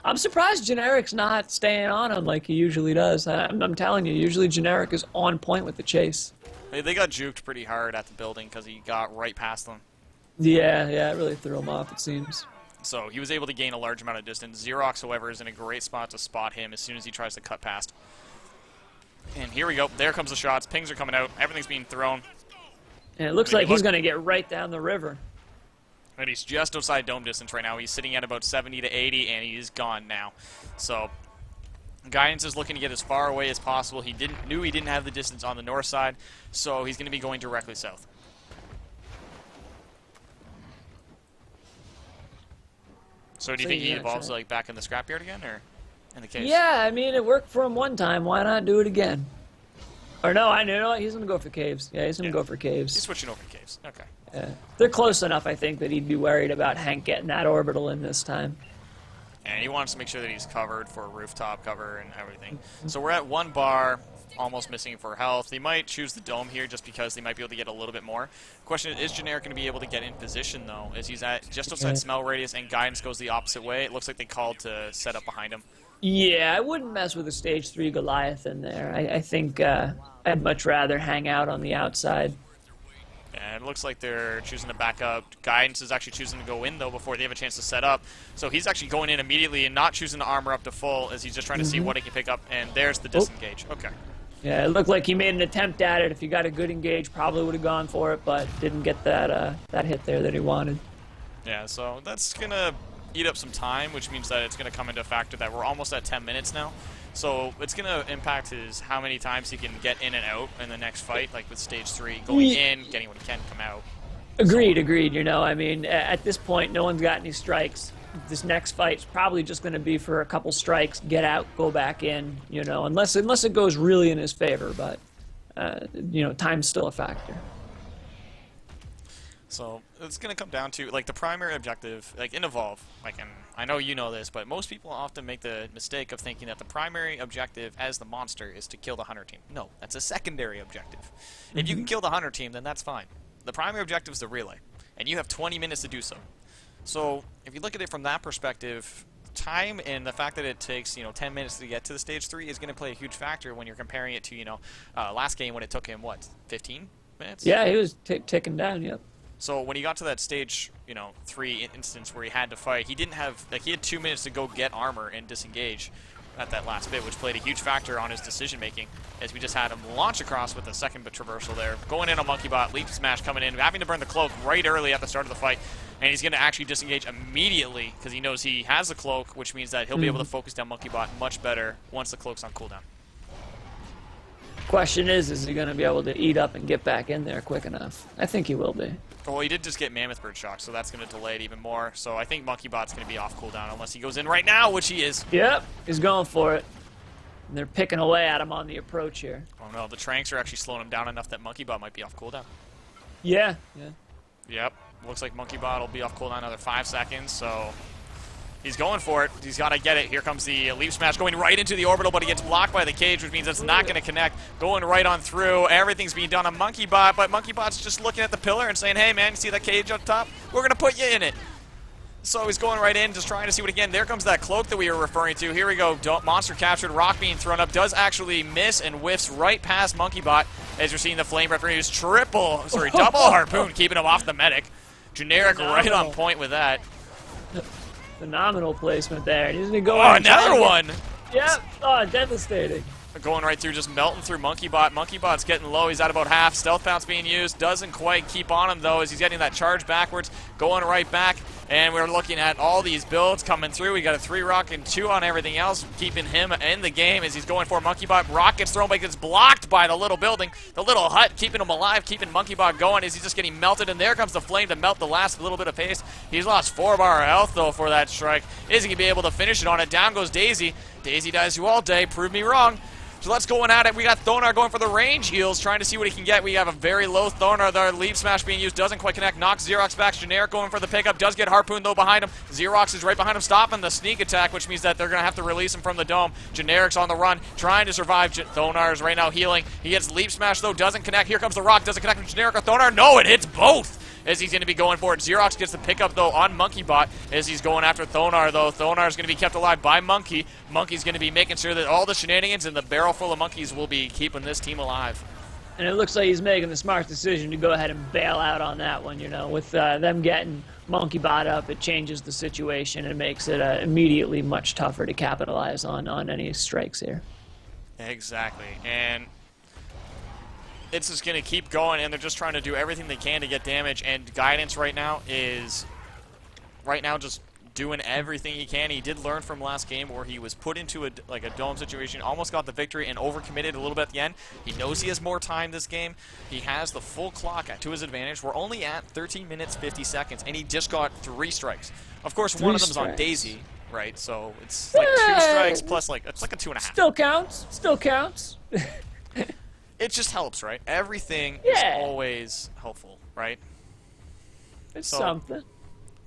I'm surprised Generic's not staying on him like he usually does. I'm telling you, usually Generic is on point with the chase. They got juked pretty hard at the building because he got right past them. Yeah, it really threw him off, it seems. So he was able to gain a large amount of distance. Xerox, however, is in a great spot to spot him as soon as he tries to cut past. And here we go. There comes the shots. Pings are coming out. Everything's being thrown. And it looks Maybe like he's look- going to get right down the river. And he's just outside dome distance right now. He's sitting at about 70 to 80, and he's gone now. So Guidance is looking to get as far away as possible. He knew he didn't have the distance on the north side, so he's going to be going directly south. So do you So, think he yeah, evolves sure. like back in the scrapyard again, or in the case. Yeah, I mean, it worked for him one time. Why not do it again? Or no, I know he's gonna go for caves. Yeah, he's gonna go for caves. He's switching over to caves. Okay. Yeah. They're close enough, I think, that he'd be worried about Hank getting that orbital in this time. And he wants to make sure that he's covered for rooftop cover and everything. So we're at 1 bar, almost missing for health. They might choose the dome here just because they might be able to get a little bit more. Question is Generic going to be able to get in position, though, as he's at just outside smell radius and guidance goes the opposite way. It looks like they called to set up behind him. Yeah, I wouldn't mess with a stage 3 Goliath in there. I think I'd much rather hang out on the outside. And it looks like they're choosing to back up. Guidance is actually choosing to go in, though, before they have a chance to set up. So he's actually going in immediately and not choosing to armor up to full as he's just trying to see what he can pick up. And there's the disengage. Okay. Yeah, it looked like he made an attempt at it. If he got a good engage, probably would have gone for it, but didn't get that that hit there that he wanted. Yeah, so that's going to eat up some time, which means that it's going to come into a factor that we're almost at 10 minutes now. So it's going to impact how many times he can get in and out in the next fight, like with stage 3, going in, getting what he can, come out. Agreed. You know, I mean, at this point, no one's got any strikes. This next fight's probably just going to be for a couple strikes, get out, go back in, you know, unless it goes really in his favor, but, you know, time's still a factor. So it's going to come down to, like, the primary objective, like, in Evolve, like, and I know you know this, but most people often make the mistake of thinking that the primary objective as the monster is to kill the hunter team. No, that's a secondary objective. If you can kill the hunter team, then that's fine. The primary objective is the relay, and you have 20 minutes to do so. So if you look at it from that perspective, time and the fact that it takes, you know, 10 minutes to get to the stage 3 is going to play a huge factor when you're comparing it to, you know, last game when it took him, what, 15 minutes? Yeah, he was ticking down, yep. So when he got to that stage, you know, 3 instance where he had to fight, he didn't have, like, he had 2 minutes to go get armor and disengage at that last bit, which played a huge factor on his decision-making, as we just had him launch across with a second traversal there. Going in on Monkey Bot, leap smash coming in, having to burn the cloak right early at the start of the fight, and he's going to actually disengage immediately because he knows he has the cloak, which means that he'll be able to focus down Monkey Bot much better once the cloak's on cooldown. Question is he going to be able to eat up and get back in there quick enough? I think he will be. Well, he did just get Mammoth Bird shock, so that's going to delay it even more. So I think Monkey Bot's going to be off cooldown unless he goes in right now, which he is. Yep, he's going for it. And they're picking away at him on the approach here. Oh no, the Tranks are actually slowing him down enough that Monkey Bot might be off cooldown. Yeah. Yep, looks like Monkey Bot will be off cooldown another 5 seconds, so he's going for it. He's got to get it. Here comes the leap smash going right into the orbital, but he gets blocked by the cage, which means it's not going to connect. Going right on through. Everything's being done on Monkey Bot, but Monkey Bot's just looking at the pillar and saying, hey, man, you see that cage up top? We're going to put you in it. So he's going right in, just trying to see what again. There comes that cloak that we were referring to. Here we go. Monster captured. Rock being thrown up. Does actually miss and whiffs right past Monkey Bot as you're seeing the flame referees double harpoon, keeping him off the medic. Generic right on point with that. Phenomenal placement there. He's going to go another one! Yep. Oh, devastating. Going right through, just melting through Monkey Bot. Monkey Bot's getting low. He's at about half. Stealth Pounce being used. Doesn't quite keep on him, though, as he's getting that charge backwards. Going right back. And we're looking at all these builds coming through. We got a 3 rock and 2 on everything else, keeping him in the game as he's going for Monkey Bot. Rock gets thrown, but gets blocked by the little building. The little hut, keeping him alive, keeping Monkey Bot going as he's just getting melted. And there comes the flame to melt the last little bit of pace. He's lost 4 bar health, though, for that strike. Is he going to be able to finish it on it? Down goes Daisy. Daisy dies you all day. Prove me wrong. So let's go at it. We got Thonar going for the range heals, trying to see what he can get. We have a very low Thonar. The leap smash being used doesn't quite connect. Knocks Xerox back. Generic going for the pickup. Does get Harpoon, though, behind him. Xerox is right behind him, stopping the sneak attack, which means that they're going to have to release him from the dome. Generic's on the run, trying to survive. Thonar is right now healing. He gets leap smash, though, doesn't connect. Here comes the rock. Doesn't connect with Generic or Thonar. No, it hits both, as he's going to be going for it. Xerox gets the pickup, though, on Monkey Bot as he's going after Thonar, though. Thonar is going to be kept alive by Monkey. Monkey's going to be making sure that all the shenanigans and the barrel full of monkeys will be keeping this team alive. And it looks like he's making the smart decision to go ahead and bail out on that one, you know. With them getting Monkey Bot up, it changes the situation and makes it immediately much tougher to capitalize on any strikes here. Exactly. And it's just going to keep going, and they're just trying to do everything they can to get damage, and Guidance right now is just doing everything he can. He did learn from last game where he was put into a dome situation, almost got the victory, and overcommitted a little bit at the end. He knows he has more time this game. He has the full clock to his advantage. We're only at 13 minutes, 50 seconds, and he just got 3 strikes. Of course, one of them is on Daisy, right? So it's like 2 strikes plus like it's like a 2.5. Still counts. Still counts. It just helps, right? Everything is Yeah. always helpful, right? It's So something.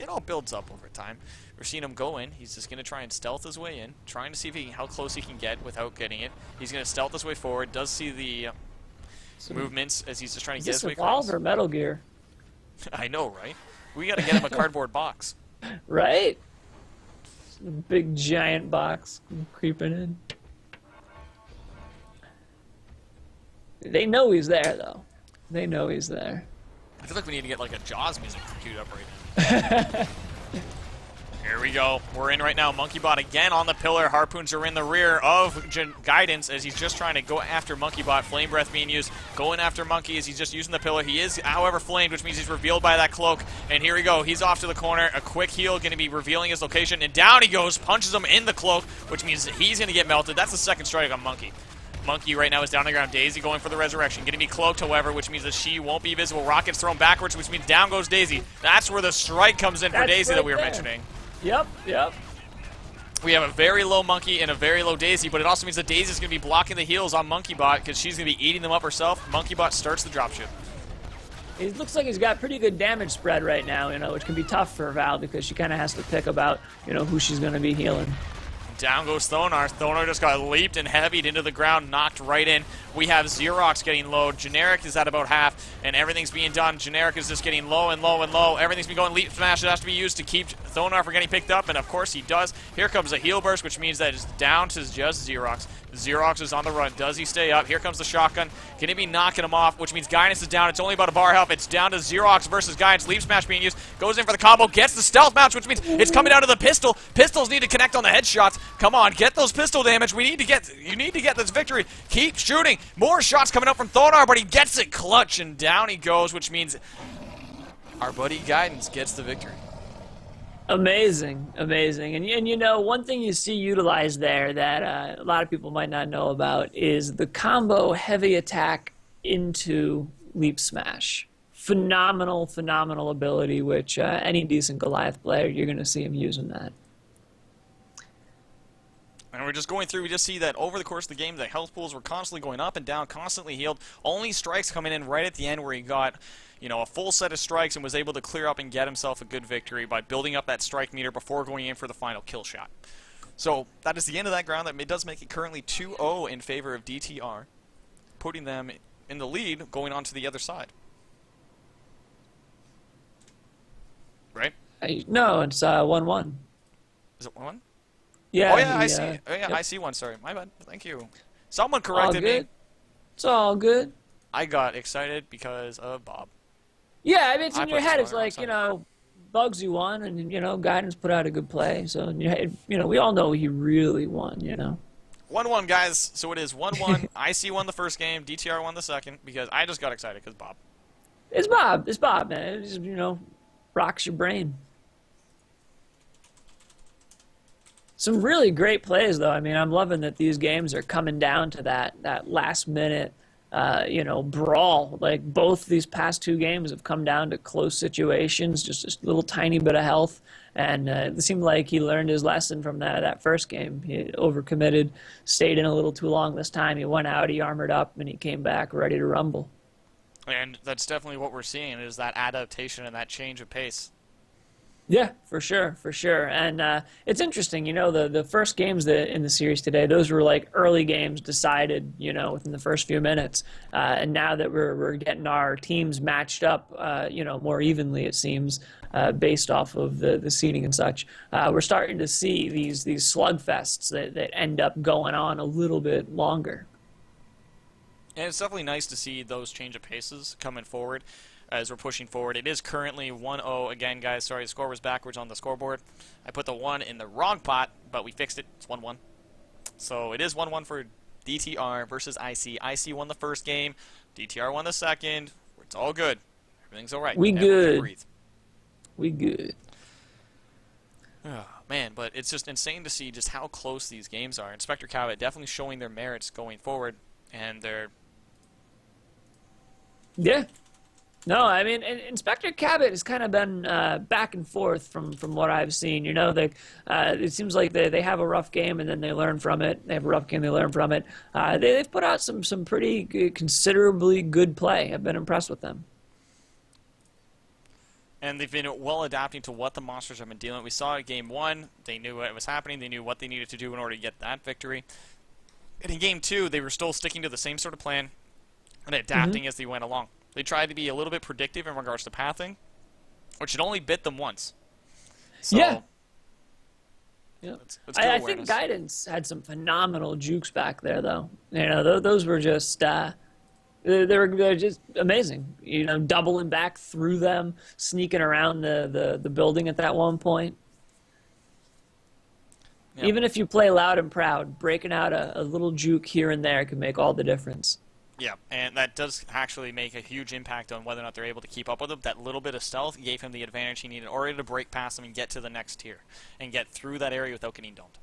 it all builds up over time. We're seeing him go in. He's just going to try and stealth his way in, trying to see if how close he can get without getting it. He's going to stealth his way forward. Does see the movements as he's just trying to get his way across. Evolve or Metal Gear? I know, right? We got to get him a cardboard box. Right? A big giant box creeping in. They know he's there, though. They know he's there. I feel like we need to get like a Jaws music queued up right now. Here we go. We're in right now. MonkeyBot again on the pillar. Harpoons are in the rear of Guidance as he's just trying to go after MonkeyBot. Flame Breath being used. Going after Monkey as he's just using the pillar. He is, however, flamed, which means he's revealed by that cloak. And here we go. He's off to the corner. A quick heal going to be revealing his location. And down he goes. Punches him in the cloak, which means he's going to get melted. That's the second strike on Monkey. Monkey right now is down on the ground. Daisy going for the resurrection. Going to be cloaked, however, which means that she won't be visible. Rocket's thrown backwards, which means down goes Daisy. That's where the strike comes in for Daisy that we were mentioning. Yep, yep. We have a very low Monkey and a very low Daisy, but it also means that Daisy's going to be blocking the heals on MonkeyBot because she's going to be eating them up herself. MonkeyBot starts the dropship. It looks like he's got pretty good damage spread right now, which can be tough for Val because she kind of has to pick about, who she's going to be healing. Down goes Thonar. Thonar just got leaped and heavied into the ground, knocked right in. We have Xerox getting low. Generic is at about half, and everything's being done. Generic is just getting low and low and low. Everything's been going leap smash. It has to be used to keep Thonar from getting picked up, and of course he does. Here comes a heal burst, which means that it's down to just Xerox. Xerox is on the run. Does he stay up? Here comes the shotgun. Can he be knocking him off, which means Guidance is down. It's only about a bar health. It's down to Xerox versus Guidance. Leap smash being used. Goes in for the combo. Gets the stealth bounce, which means it's coming down to the pistol. Pistols need to connect on the headshots. Come on, get those pistol damage. You need to get this victory. Keep shooting. More shots coming up from Thonar, but he gets it clutch, and down he goes, which means our buddy Guidance gets the victory. Amazing, amazing. And one thing you see utilized there that a lot of people might not know about is the combo heavy attack into leap smash. Phenomenal, phenomenal ability, which any decent Goliath player, you're going to see him using that. And we're just going through, we just see that over the course of the game, the health pools were constantly going up and down, constantly healed. Only strikes coming in right at the end where he got, a full set of strikes and was able to clear up and get himself a good victory by building up that strike meter before going in for the final kill shot. So that is the end of that round. That does make it currently 2-0 in favor of DTR, putting them in the lead going on to the other side. Right? No, it's 1-1. Is it 1-1? Yeah. Oh yeah, I see. Oh yeah, yep. I see one. Sorry, my bad. Thank you. Someone corrected me. It's all good. I got excited because of Bob. Yeah, I mean, it's in your head. It's like, Bugsy Bugsy won, and, Guidance put out a good play. So, we all know he really won, 1-1, guys. So it is 1-1. IC won the first game. DTR won the second because I just got excited because Bob. It's Bob. It's Bob, man. It just, rocks your brain. Some really great plays, though. I mean, I'm loving that these games are coming down to that last minute, brawl. Like, both these past two games have come down to close situations, just a little tiny bit of health. And it seemed like he learned his lesson from that first game. He overcommitted, stayed in a little too long this time. He went out, he armored up, and he came back ready to rumble. And that's definitely what we're seeing is that adaptation and that change of pace. Yeah, for sure, for sure. And it's interesting, the first games in the series today, those were like early games decided, within the first few minutes. And now that we're getting our teams matched up, more evenly, it seems, based off of the seeding and such, we're starting to see these slugfests that end up going on a little bit longer. And it's definitely nice to see those change of paces coming forward. As we're pushing forward. It is currently 1-0. Again, guys, sorry, the score was backwards on the scoreboard. I put the 1 in the wrong pot, but we fixed it. It's 1-1. So it is 1-1 for DTR versus IC. IC won the first game. DTR won the second. It's all good. Everything's all right. We good. Breathe. We good. Oh, man, but it's just insane to see just how close these games are. Inspector Cabot definitely showing their merits going forward, and they're... Yeah. No, I mean, Inspector Cabot has kind of been back and forth from what I've seen. You know, it seems like they have a rough game and then they learn from it. They have a rough game, they learn from it. They've put out some pretty considerably good play. I've been impressed with them. And they've been well adapting to what the monsters have been dealing with. We saw in game 1, they knew what was happening, they knew what they needed to do in order to get that victory. And in game 2, they were still sticking to the same sort of plan and adapting as they went along. They tried to be a little bit predictive in regards to pathing, which had only bit them once. So, yeah. Yeah. It's good I think Guidance had some phenomenal jukes back there, though. You know, those were just they're just amazing. You know, doubling back through them, sneaking around the building at that one point. Yep. Even if you play loud and proud, breaking out a little juke here and there can make all the difference. Yeah, and that does actually make a huge impact on whether or not they're able to keep up with him. That little bit of stealth gave him the advantage he needed in order to break past them and get to the next tier and get through that area without getting domed.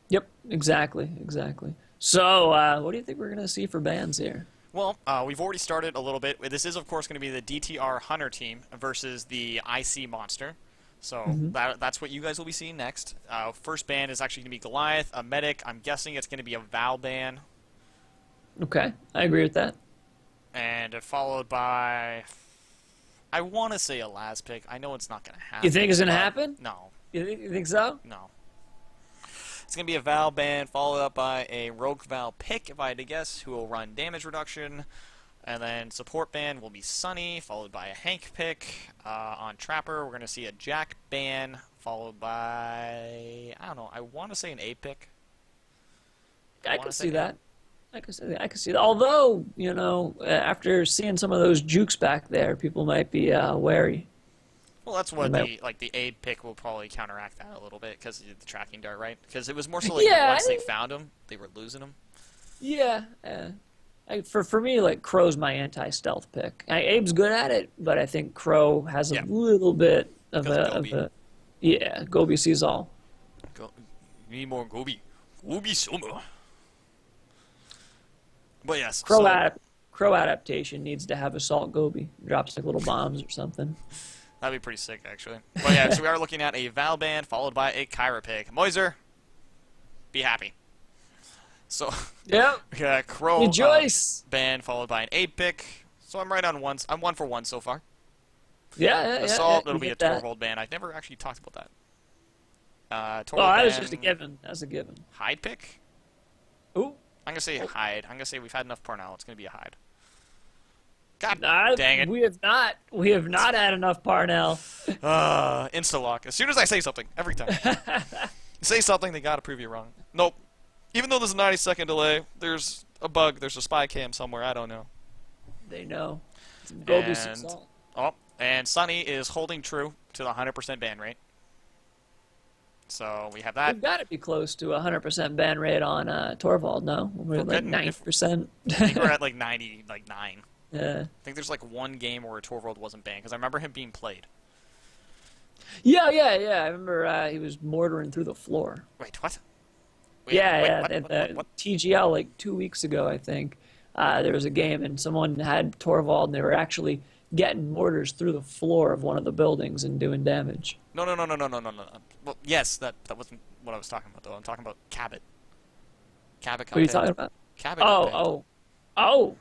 Yep, exactly. So, what do you think we're going to see for bans here? Well, we've already started a little bit. This is, of course, going to be the DTR Hunter team versus the IC Monster. So that's what you guys will be seeing next. First ban is actually going to be Goliath, a medic. I'm guessing it's going to be a Val ban. Okay, I agree with that. And followed by, I want to say a Laz pick. I know it's not going to happen. You think it's going to happen? No. You think so? No. It's going to be a Val ban, followed up by a Rogue Val pick, if I had to guess, who will run damage reduction. And then support ban will be Sunny, followed by a Hank pick. On Trapper, we're going to see a Jack ban, followed by, I don't know, I want to say an A pick. I can see that. I can see that. Although, you know, after seeing some of those jukes back there, people might be wary. Well, that's what the aid pick will probably counteract that a little bit because of the tracking dart, right? Because it was more so like once they found him, they were losing him. Yeah. For me, like Crow's my anti-stealth pick. Abe's good at it, but I think Crow has a little bit of a Gobi sees all. Need more Gobi. Gobi Soma. But yes, Crow adaptation needs to have assault Gobi. Drops like little bombs or something. That'd be pretty sick, actually. But yeah, so we are looking at a Val ban followed by a Kyra pick. Moiser, be happy. So yeah, we got Crow rejoice ban followed by an Abe pick. So I'm right on one. I'm 1 for 1 so far. Yeah. Assault, it'll be a Torvald ban. I've never actually talked about that. Torvald that ban, was just a given. That's a given. Hyde pick. Ooh. I'm gonna say Hyde. I'm gonna say we've had enough Parnell. It's gonna be a Hyde. God dang it! We have not had enough Parnell. Insta lock. As soon as I say something, every time. You say something, they gotta prove you wrong. Nope. Even though there's a 90-second delay, there's a bug. There's a spy cam somewhere. I don't know. They know. And Sunny is holding true to the 100% ban rate. So we have that. We've got to be close to 100% ban rate on Torvald, no? We're like 90%. I think we're at like 99. Yeah. I think there's like one game where Torvald wasn't banned because I remember him being played. Yeah. I remember he was mortaring through the floor. Wait, what? What? TGL like 2 weeks ago, I think. There was a game and someone had Torvald and they were actually getting mortars through the floor of one of the buildings and doing damage. No. Well, yes, that wasn't what I was talking about, though. I'm talking about Cabot. Cabot. What are you talking about? Cabot. Oh.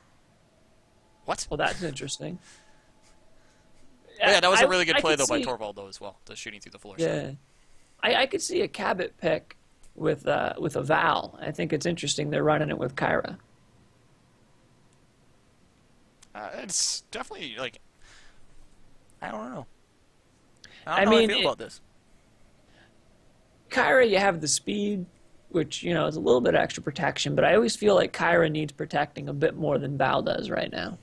What? Well, that's interesting. Yeah, that was a really good play, though, by Torvald, though, as well. The shooting through the floor. Yeah. I could see a Cabot pick with a Val. I think it's interesting they're running it with Kyra. It's definitely, like, I don't know. I mean, how I feel about this. Kyra, you have the speed, which, you know, is a little bit extra protection, but I always feel like Kyra needs protecting a bit more than Val does right now.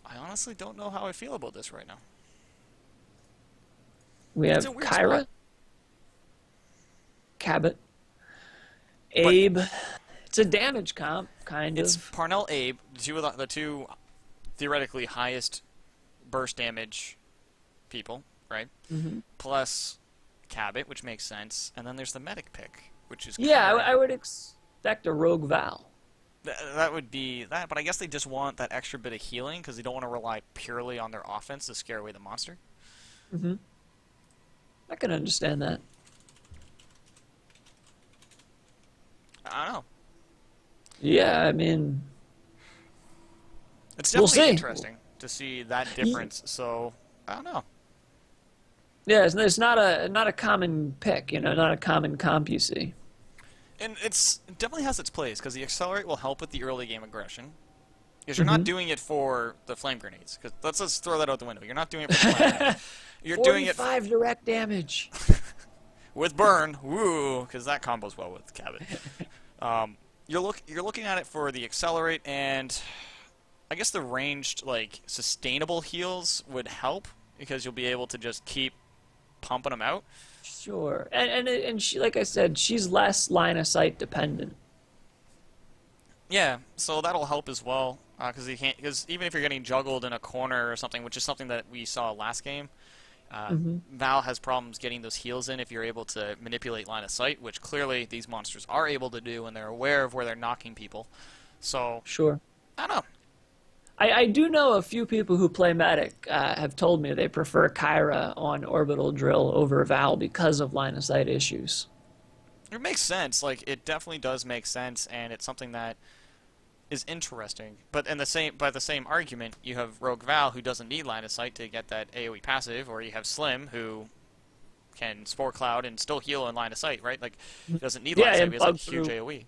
I honestly don't know how I feel about this right now. We have Kyra, Cabot, Abe. It's a damage comp, kind of. It's Parnell, Abe, the two theoretically highest burst damage people, right? Mm-hmm. Plus Cabot, which makes sense, and then there's the medic pick, which is I would expect a Rogue Val. That would be that, but I guess they just want that extra bit of healing because they don't want to rely purely on their offense to scare away the monster. Mm-hmm. I can understand that. I don't know. Yeah, I mean, It's we'll definitely see. interesting to see that difference. So I don't know. Yeah, it's not a common pick, not a common comp you see. And it definitely has its place because the accelerate will help with the early game aggression. Because you're not doing it for the flame grenades. Because let's just throw that out the window. You're not doing it for the flame grenades. You're doing it 45 direct damage. with burn. Woo! Because that combos well with Cabot. You're looking at it for the accelerate, and I guess the ranged sustainable heals would help because you'll be able to just keep pumping them out. Sure, and she, like I said, she's less line of sight dependent. Yeah, so that'll help as well. Because even if you're getting juggled in a corner or something, which is something that we saw last game, Val has problems getting those heals in if you're able to manipulate line of sight, which clearly these monsters are able to do, and they're aware of where they're knocking people. So Sure. I don't know. I do know a few people who play medic have told me they prefer Kyra on orbital drill over Val because of line of sight issues. It makes sense. It definitely does make sense, and it's something that is interesting. But by the same argument, you have Rogue Val who doesn't need line of sight to get that AoE passive, or you have Slim who can Spore Cloud and still heal in line of sight, right? He doesn't need line of sight. He has huge AoE.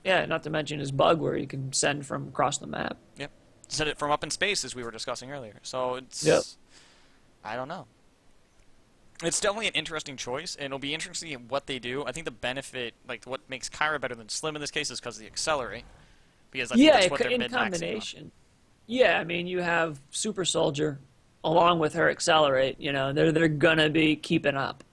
Yeah, not to mention his bug where he can send from across the map. Yep. Send it from up in space, as we were discussing earlier. So it's... Yep. I don't know. It's definitely an interesting choice, and it'll be interesting in what they do. I think the benefit, what makes Kyra better than Slim in this case is because of the accelerate. Because I think that's what they're in combination. Yeah, I mean, you have Super Soldier along with her accelerate. They're gonna be keeping up.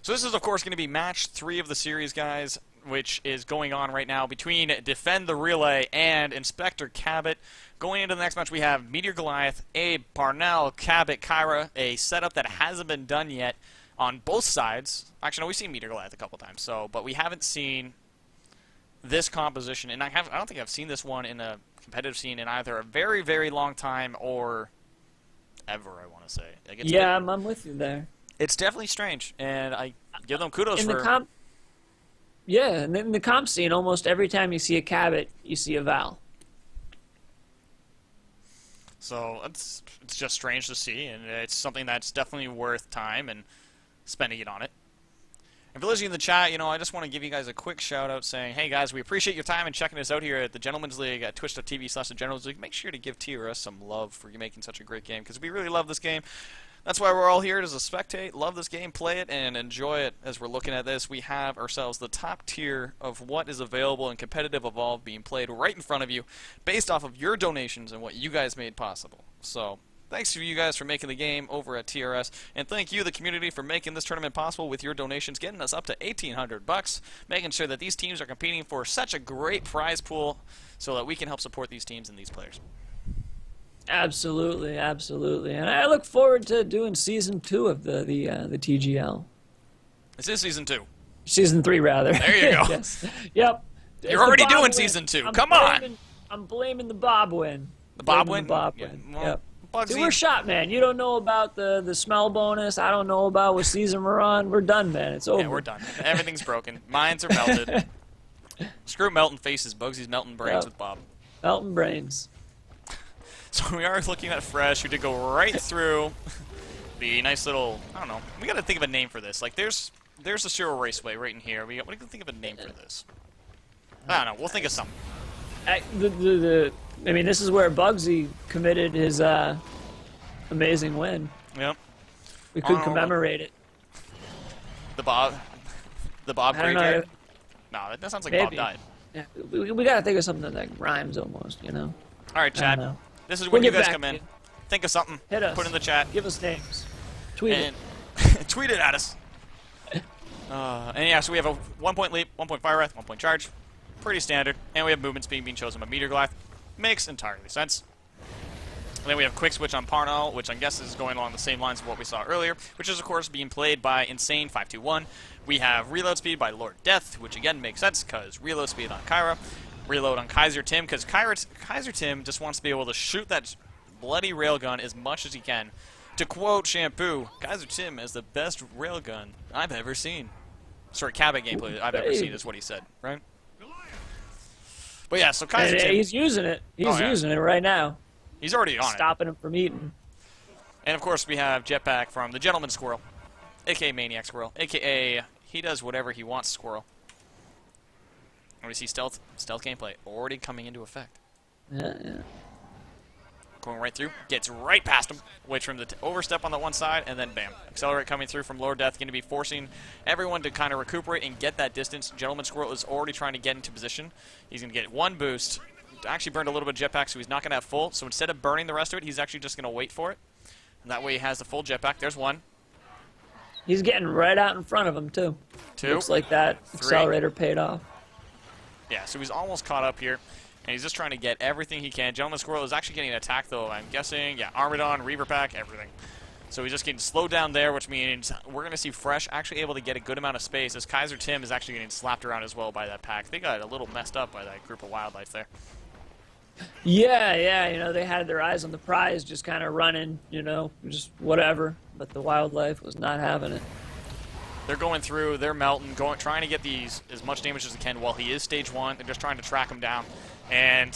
So this is, of course, going to be match 3 of the series, guys, which is going on right now between Defend the Relay and Inspector Cabot. Going into the next match, we have Meteor Goliath, Abe, Parnell, Cabot, Kyra, a setup that hasn't been done yet on both sides. Actually, no, we've seen Meteor Goliath a couple times, but we haven't seen this composition, and I don't think I've seen this one in a competitive scene in either a very, very long time or ever, I want to say. I'm with you there. It's definitely strange, and I give them kudos for... and in the comp scene, almost every time you see a Cabot, you see a Val. So it's just strange to see, and it's something that's definitely worth time and spending it on it. And for listening in the chat, I just want to give you guys a quick shout-out saying, hey, guys, we appreciate your time and checking us out here at the Gentleman's League at twitch.tv/the League. Make sure to give TRS some love for making such a great game, because we really love this game. That's why we're all here to spectate, love this game, play it, and enjoy it. As we're looking at this, we have ourselves the top tier of what is available in competitive Evolve being played right in front of you based off of your donations and what you guys made possible. So thanks to you guys for making the game over at TRS, and thank you, the community, for making this tournament possible with your donations, getting us up to $1,800, making sure that these teams are competing for such a great prize pool so that we can help support these teams and these players. Absolutely, absolutely, and I look forward to doing season 2 of the TGL. This is season 2. Season 3, rather. There you go. Yes. Yep. You're already doing season 2. Come on. I'm blaming the Bob win. The Bob win? The Bob Yeah. win. Well, Yep. Bugsy. See, we're shot, man. You don't know about the smell bonus. I don't know about what season we're on. We're done, man. It's over. Yeah, we're done. Everything's broken. Minds are melted. Screw melting faces. Bugsy's melting brains with Bob. Melting brains. So we are looking at Fresh, who did go right through the nice little, I don't know, we gotta think of a name for this. There's the Zero Raceway right in here. What do you think of a name for this? I don't know, we'll think of something. I mean, this is where Bugsy committed his amazing win. Yep. We could commemorate it. The Bob graveyard? No, that sounds like Maybe. Bob died. Yeah, we gotta think of something that rhymes almost, Alright, Chad. know. This is when We'll you get guys back come to in. you. Think of something. Hit us. Put it in the chat. Give us names. Tweet And it. tweet it at us. And yeah, so we have a 1 point leap, 1 point fire breath, 1 point charge. Pretty standard. And we have movement speed being chosen by Meteor Goliath. Makes entirely sense. And then we have Quick Switch on Parnell, which I guess is going along the same lines of what we saw earlier, which is, of course, being played by Insane 521. We have Reload Speed by Lord Death, which, again, makes sense because Reload Speed on Kyra. Reload on Kaiser Tim, because Kaiser Tim just wants to be able to shoot that bloody railgun as much as he can. To quote Shampoo, Kaiser Tim is the best railgun I've ever seen. Sorry, Cabot gameplay I've ever seen is what he said, right? But yeah, so Kaiser Tim... He's using it. He's using it right now. He's already on Stopping him from eating. And of course we have Jetpack from the Gentleman Squirrel, a.k.a. Maniac Squirrel, a.k.a. he does whatever he wants Squirrel. And we see stealth gameplay already coming into effect. Yeah. Going right through, gets right past him, waits for him to overstep on the one side, and then bam. Accelerate coming through from Lord Death, going to be forcing everyone to kind of recuperate and get that distance. Gentleman Squirrel is already trying to get into position. He's going to get one boost. Actually burned a little bit of jetpack, so he's not going to have full. So instead of burning the rest of it, he's actually just going to wait for it. And that way he has the full jetpack. There's one. He's getting right out in front of him, too. Two. Looks like that accelerator paid off. Yeah, so he's almost caught up here. And he's just trying to get everything he can. Gentleman Squirrel is actually getting attacked, though, I'm guessing. Yeah, Armadon, Reaver Pack, everything. So he's just getting slowed down there, which means we're going to see Fresh actually able to get a good amount of space, as Kaiser Tim is actually getting slapped around as well by that pack. They got a little messed up by that group of wildlife there. Yeah, they had their eyes on the prize, just kind of running, just whatever. But the wildlife was not having it. They're going through, they're melting, trying to get these as much damage as they can while he is stage 1. They're just trying to track him down. And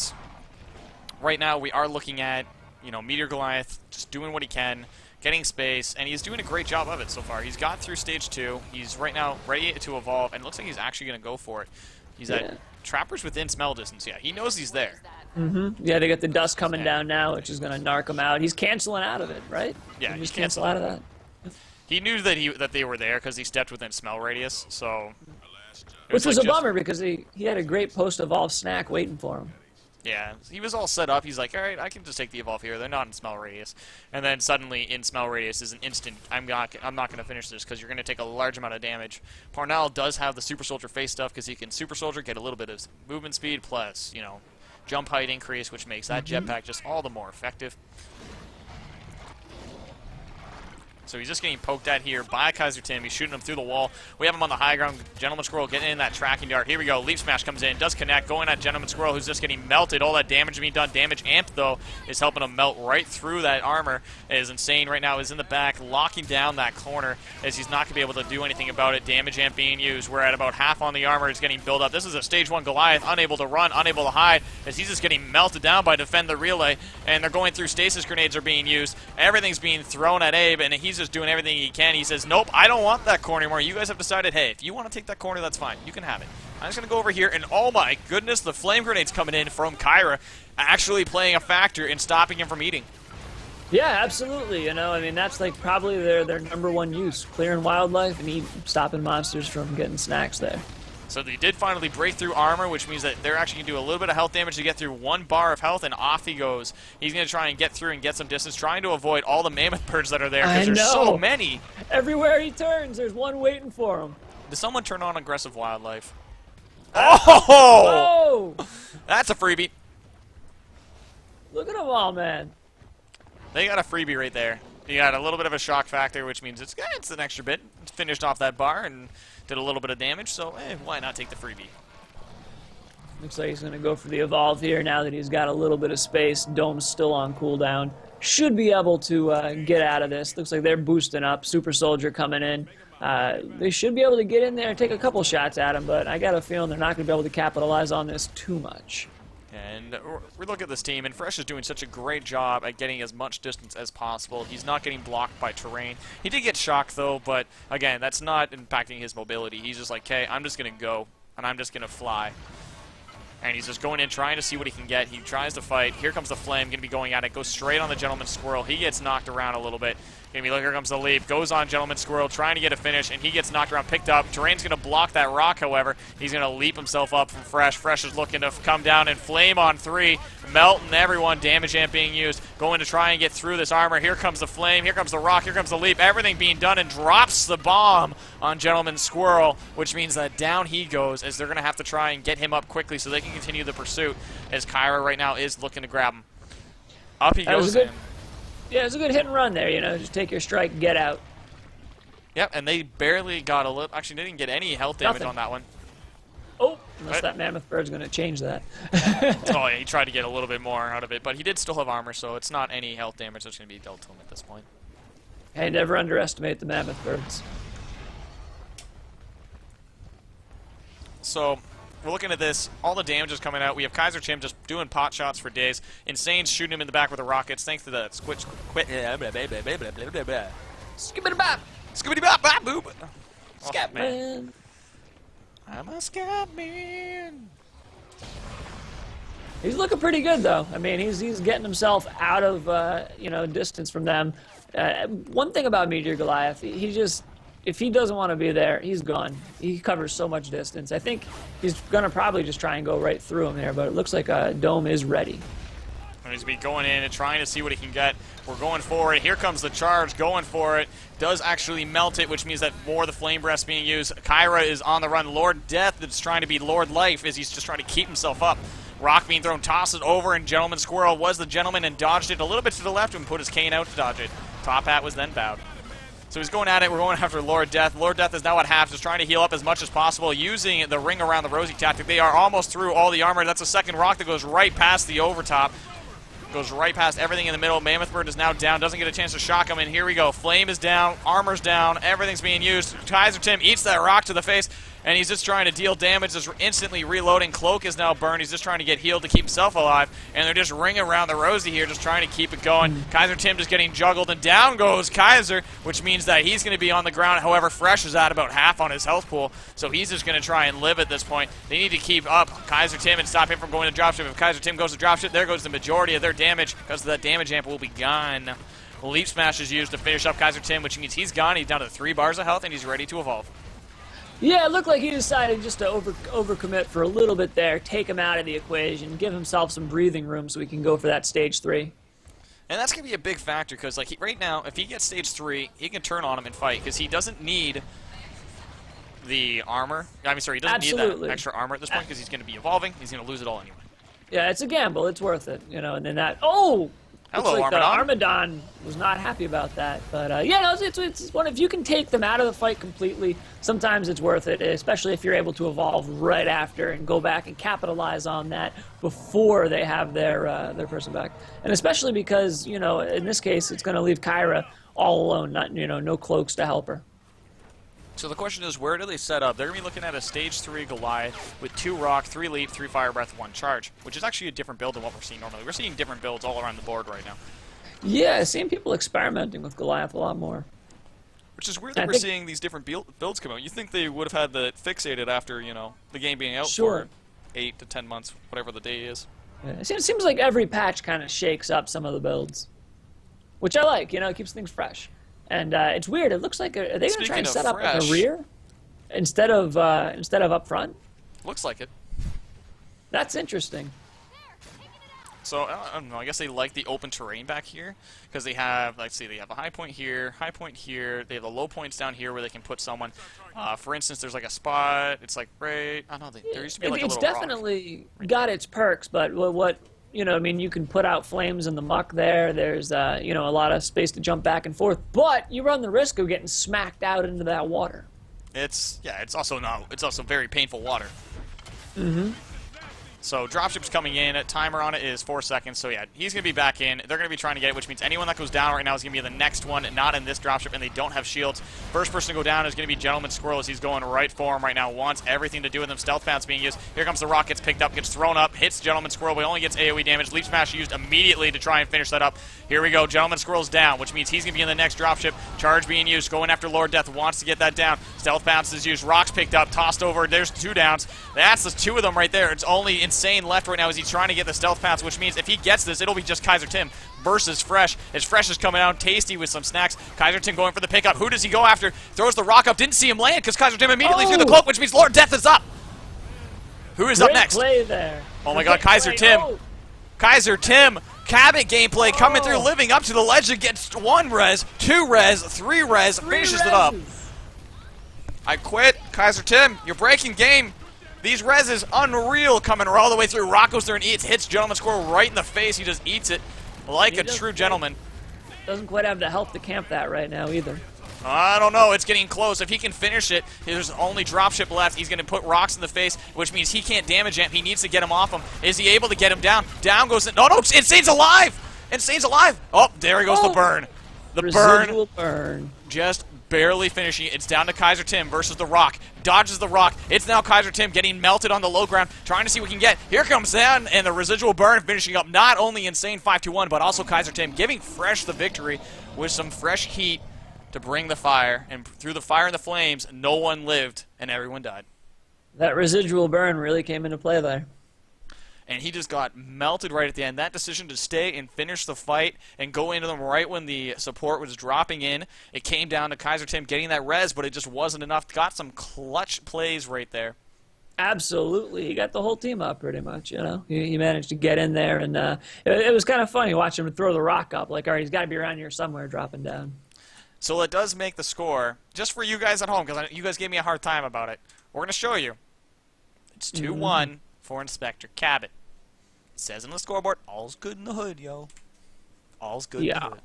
right now we are looking at, Meteor Goliath just doing what he can, getting space, and he's doing a great job of it so far. He's got through stage 2. He's right now ready to evolve, and it looks like he's actually going to go for it. He's at Trappers within smell distance. Yeah, he knows he's there. Yeah, they got the dust coming down now, which is going to narc him out. He's canceling out of it, right? Yeah, he's cancel out of that. He knew that they were there because he stepped within smell radius, so... Which was a bummer because he had a great post-evolve snack waiting for him. Yeah, he was all set up. He's like, all right, I can just take the evolve here. They're not in smell radius. And then suddenly in smell radius is an instant, I'm not going to finish this because you're going to take a large amount of damage. Parnell does have the Super Soldier face stuff because he can Super Soldier, get a little bit of movement speed plus, jump height increase, which makes that jetpack just all the more effective. So he's just getting poked at here by Kaiser Tim. He's shooting him through the wall. We have him on the high ground. Gentleman Squirrel getting in that tracking dart. Here we go. Leap Smash comes in. Does connect. Going at Gentleman Squirrel, who's just getting melted. All that damage being done. Damage Amp, though, is helping him melt right through that armor. It is Insane right now. Is in the back, locking down that corner as he's not going to be able to do anything about it. Damage Amp being used. We're at about half on the armor. It's getting built up. This is a stage 1 Goliath. Unable to run. Unable to hide as he's just getting melted down by Defend the Relay. And they're going through. Stasis grenades are being used. Everything's being thrown at Abe, and he's just doing everything he can. He says, nope, I don't want that corner anymore. You guys have decided, hey, if you want to take that corner, that's fine. You can have it. I'm just going to go over here, and oh my goodness, the flame grenade's coming in from Kyra, actually playing a factor in stopping him from eating. Yeah, absolutely. That's like probably their number one use, clearing wildlife and stopping monsters from getting snacks there. So they did finally break through armor, which means that they're actually going to do a little bit of health damage to get through 1 bar of health, and off he goes. He's going to try and get through and get some distance, trying to avoid all the mammoth birds that are there, because there's so many. Everywhere he turns, there's one waiting for him. Did someone turn on aggressive wildlife? Oh! Whoa! That's a freebie. Look at them all, man. They got a freebie right there. You got a little bit of a shock factor, which means it's an extra bit. It's finished off that bar and did a little bit of damage, so why not take the freebie? Looks like he's going to go for the evolve here now that he's got a little bit of space. Dome's still on cooldown. Should be able to get out of this. Looks like they're boosting up. Super Soldier coming in. They should be able to get in there and take a couple shots at him, but I got a feeling they're not going to be able to capitalize on this too much. And we look at this team, and Fresh is doing such a great job at getting as much distance as possible. He's not getting blocked by terrain. He did get shocked, though, but again, that's not impacting his mobility. He's just like, okay, I'm just going to go, and I'm just going to fly. And he's just going in, trying to see what he can get. He tries to fight. Here comes the flame, going to be going at it. Goes straight on the Gentleman Squirrel. He gets knocked around a little bit. Here comes the leap. Goes on Gentleman Squirrel, trying to get a finish, and he gets knocked around, picked up. Terrain's going to block that rock, however. He's going to leap himself up from Fresh. Fresh is looking to come down and flame on 3. Melting everyone. Damage amp being used. Going to try and get through this armor. Here comes the flame. Here comes the rock. Here comes the leap. Everything being done, and drops the bomb on Gentleman Squirrel, which means that down he goes, as they're going to have to try and get him up quickly so they can continue the pursuit, as Kyra right now is looking to grab him. Up he goes in. Yeah, it was a good hit and run there, you know, just take your strike, get out. Yep, and they barely got a little... Actually, they didn't get any health damage on that one. Oh, unless that mammoth bird's going to change that. Oh, yeah, he tried to get a little bit more out of it, but he did still have armor, so it's not any health damage that's going to be dealt to him at this point. Hey, never underestimate the mammoth birds. So, we're looking at this. All the damage is coming out. We have Kaiser Tim just doing pot shots for days. Insane's shooting him in the back with the rockets, thanks to the Skibbity-bop! Skibbity-bop, bop, boop! Scatman! I'm a Scatman! He's looking pretty good, though. I mean, he's getting himself out of, you know, distance from them. One thing about Meteor Goliath, he just... If he doesn't want to be there, he's gone. He covers so much distance. I think he's going to probably just try and go right through him there, but it looks like Dome is ready. And he's be going in and trying to see what he can get. We're going for it. Here comes the charge, going for it. Does actually melt it, which means that more of the Flame Breath being used. Kyra is on the run. Lord Death is trying to be Lord Life as he's just trying to keep himself up. Rock being thrown, toss it over, and Gentleman Squirrel was the gentleman and dodged it a little bit to the left and put his cane out to dodge it. Top Hat was then bowed. So he's going at it. We're going after Lord Death. Lord Death is now at half, just trying to heal up as much as possible using the ring around the Rosie tactic. They are almost through all the armor. That's a second rock that goes right past the overtop. Goes right past everything in the middle. Mammoth Bird is now down. Doesn't get a chance to shock him. And here we go. Flame is down. Armor's down. Everything's being used. Kaiser Tim eats that rock to the face. And he's just trying to deal damage, just instantly reloading. Cloak is now burned. He's just trying to get healed to keep himself alive. And they're just ringing around the Rosie here, just trying to keep it going. Kaiser Tim just getting juggled, and down goes Kaiser, which means that he's going to be on the ground. However, Fresh is at about half on his health pool, so he's just going to try and live at this point. They need to keep up Kaiser Tim and stop him from going to dropship. If Kaiser Tim goes to dropship, there goes the majority of their damage, because that damage amp will be gone. Leap Smash is used to finish up Kaiser Tim, which means he's gone. He's down to 3 bars of health, and he's ready to evolve. Yeah, it looked like he decided just to overcommit for a little bit there, take him out of the equation, give himself some breathing room so he can go for that stage 3. And that's going to be a big factor, because like right now, if he gets stage 3, he can turn on him and fight, because he doesn't need the armor. I mean, sorry, he doesn't need that extra armor at this point, because he's going to be evolving. He's going to lose it all anyway. Yeah, it's a gamble. It's worth it, you know. And then that... Oh! Hello, like Armadon. Armadon was not happy about that, but yeah, no, it's one. If you can take them out of the fight completely, sometimes it's worth it, especially if you're able to evolve right after and go back and capitalize on that before they have their person back. And especially because, you know, in this case, it's going to leave Kyra all alone, not, you know, no cloaks to help her. So the question is, where do they set up? They're going to be looking at a Stage 3 Goliath with 2 Rock, 3 Leap, 3 Fire Breath, 1 Charge, which is actually a different build than what we're seeing normally. We're seeing different builds all around the board right now. Yeah, seeing people experimenting with Goliath a lot more. Which is weird that we're seeing these different builds come out. You think they would have had that fixated after, you know, the game being out for 8 to 10 months, whatever the day is. Yeah, it seems like every patch kind of shakes up some of the builds, which I like. You know, it keeps things fresh. And it's weird. It looks like are they going to try and set up at the rear instead of up front? Looks like it. That's interesting. So I don't know. I guess they like the open terrain back here because they have, let's see, they have a high point here. They have the low points down here where they can put someone. For instance, there's like a spot. It's like right. I don't know. There used to be like a little rock. It's definitely got its perks, but what? You know, I mean, you can put out flames in the muck there. There's, you know, a lot of space to jump back and forth. But you run the risk of getting smacked out into that water. It's also very painful water. Mm-hmm. So dropship's coming in. Timer on it is 4 seconds. So yeah, he's going to be back in. They're going to be trying to get it, which means anyone that goes down right now is going to be the next one, not in this dropship, and they don't have shields. First person to go down is going to be Gentleman Squirrel as he's going right for him right now. Wants everything to do with him. Stealth Pounce being used. Here comes the rock. Gets picked up, gets thrown up, hits Gentleman Squirrel, but only gets AoE damage. Leap Smash used immediately to try and finish that up. Here we go. Gentleman Squirrel's down, which means he's going to be in the next dropship. Charge being used. Going after Lord Death. Wants to get that down. Stealth Pounce is used. Rocks picked up. Tossed over. There's 2 downs. That's the 2 of them right there. It's only Insane left right now as he's trying to get the Stealth Pounce, which means if he gets this, it'll be just Kaiser Tim versus Fresh. As Fresh is coming out tasty with some snacks. Kaiser Tim going for the pickup. Who does he go after? Throws the rock up. Didn't see him land because Kaiser Tim immediately threw the cloak, which means Lord Death is up. Who is up next? Play there. Oh my god, Kaiser Tim. Kaiser Tim. Cabot gameplay coming through, living up to the legend. Gets 1 res, 2 res, 3 res, finishes it up. I quit. Kaiser Tim, you're breaking game. These reses, unreal, coming all the way through. Rock goes through and hits Gentleman Squirrel right in the face. He just eats it. like He a doesn't true quite- gentleman. Doesn't quite have the health to camp that right now either. I don't know. It's getting close. If he can finish it, there's only dropship left. He's going to put rocks in the face, which means he can't damage him. He needs to get him off him. Is he able to get him down? Down goes... No, Insane's alive! Insane's alive! Oh, there he goes, the burn. The Residual burn. just barely finishing it. It's down to Kaiser Tim versus the Rock. Dodges the Rock. It's now Kaiser Tim getting melted on the low ground, trying to see what he can get. Here comes down, and the residual burn finishing up not only Insane 5-1, but also Kaiser Tim giving Fresh the victory with some fresh heat to bring the fire. And through the fire and the flames, no one lived, and everyone died. That residual burn really came into play there. And he just got melted right at the end. That decision to stay and finish the fight and go into them right when the support was dropping in, it came down to Kaiser Tim getting that res, but it just wasn't enough. Got some clutch plays right there. Absolutely. He got the whole team up pretty much, you know. He managed to get in there, and it was kind of funny watching him throw the rock up. Like, all right, he's got to be around here somewhere dropping down. So it does make the score, just for you guys at home, because you guys gave me a hard time about it. We're going to show you. It's 2-1 for Inspector Cabot. It says on the scoreboard, all's good in the hood, yo. All's good in the hood.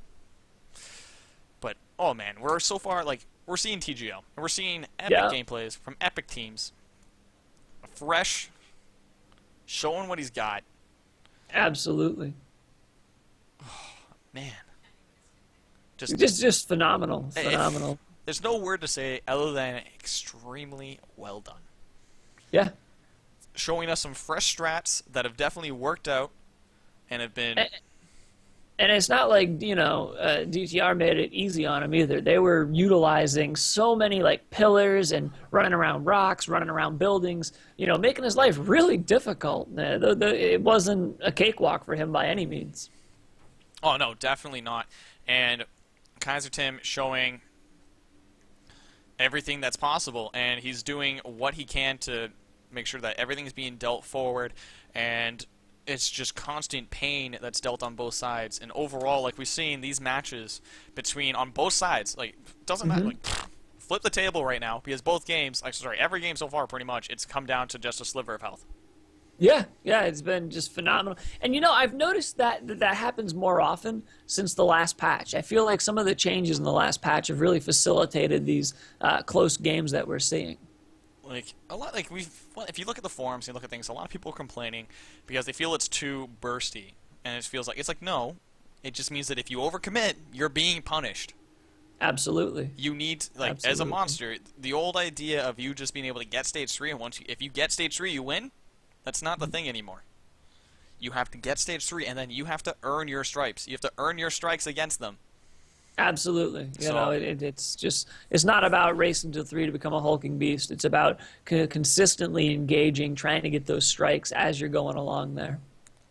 But, oh man, we're so far, like, we're seeing TGL. And we're seeing epic gameplays from epic teams. Fresh, showing what he's got. Absolutely. Oh, man. Just phenomenal. Phenomenal. There's no word to say other than extremely well done. Yeah. Showing us some fresh strats that have definitely worked out and have been... And it's not like, you know, DTR made it easy on him either. They were utilizing so many, like, pillars and running around rocks, running around buildings, you know, making his life really difficult. It wasn't a cakewalk for him by any means. Oh, no, definitely not. And Kaiser Tim showing everything that's possible, and he's doing what he can to make sure that everything's being dealt forward, and it's just constant pain that's dealt on both sides. And overall, like we've seen these matches between on both sides, like doesn't matter, like flip the table right now, because both games, like sorry, every game so far pretty much, it's come down to just a sliver of health. Yeah, it's been just phenomenal. And, you know, I've noticed that happens more often since the last patch. I feel like some of the changes in the last patch have really facilitated these close games that we're seeing. Like, a lot, like, if you look at the forums, you look at things, a lot of people are complaining because they feel it's too bursty. And it feels like, it's like, no, it just means that if you overcommit, you're being punished. Absolutely. You need, like, as a monster, the old idea of you just being able to get stage 3, and if you get stage 3, you win. That's not the thing anymore. You have to get stage 3, and then you have to earn your stripes. You have to earn your strikes against them. Absolutely. You know, it's not about racing to 3 to become a hulking beast. It's about consistently engaging, trying to get those strikes as you're going along there.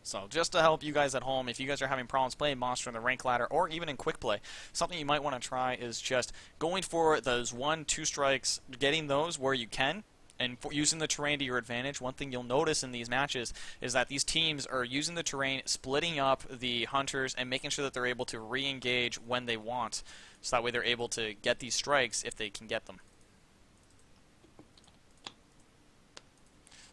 So just to help you guys at home, if you guys are having problems playing Monster in the rank ladder or even in quick play, something you might want to try is just going for those 1-2 strikes, getting those where you can, and using the terrain to your advantage. One thing you'll notice in these matches is that these teams are using the terrain, splitting up the hunters, and making sure that they're able to re-engage when they want. So that way they're able to get these strikes if they can get them.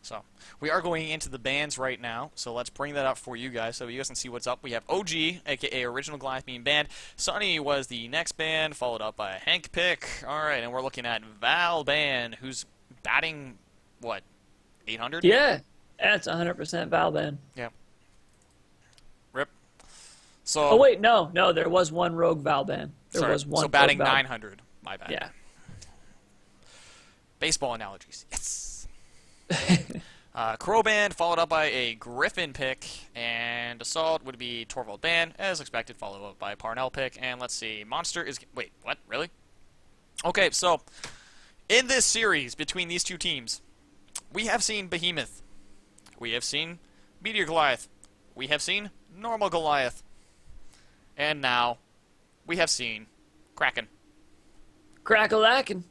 So, we are going into the bans right now, so let's bring that up for you guys so you guys can see what's up. We have OG, aka Original Goliath, being banned. Sonny was the next ban, followed up by Hank Pick. Alright, and we're looking at Val Ban, who's batting, what, 800? Yeah, that's 100% Valban. Yeah. Rip. So. Oh wait, no, there was one rogue Valban. There was one. So batting 900. My bad. Yeah. Baseball analogies. Yes. Crow Band followed up by a Griffin pick, and Assault would be Torvald Band, as expected, followed up by a Parnell pick. And let's see, Monster is. Wait, what? Really? Okay, so. In this series between these two teams, we have seen Behemoth. We have seen Meteor Goliath. We have seen Normal Goliath. And now, we have seen Kraken. Crackalacken.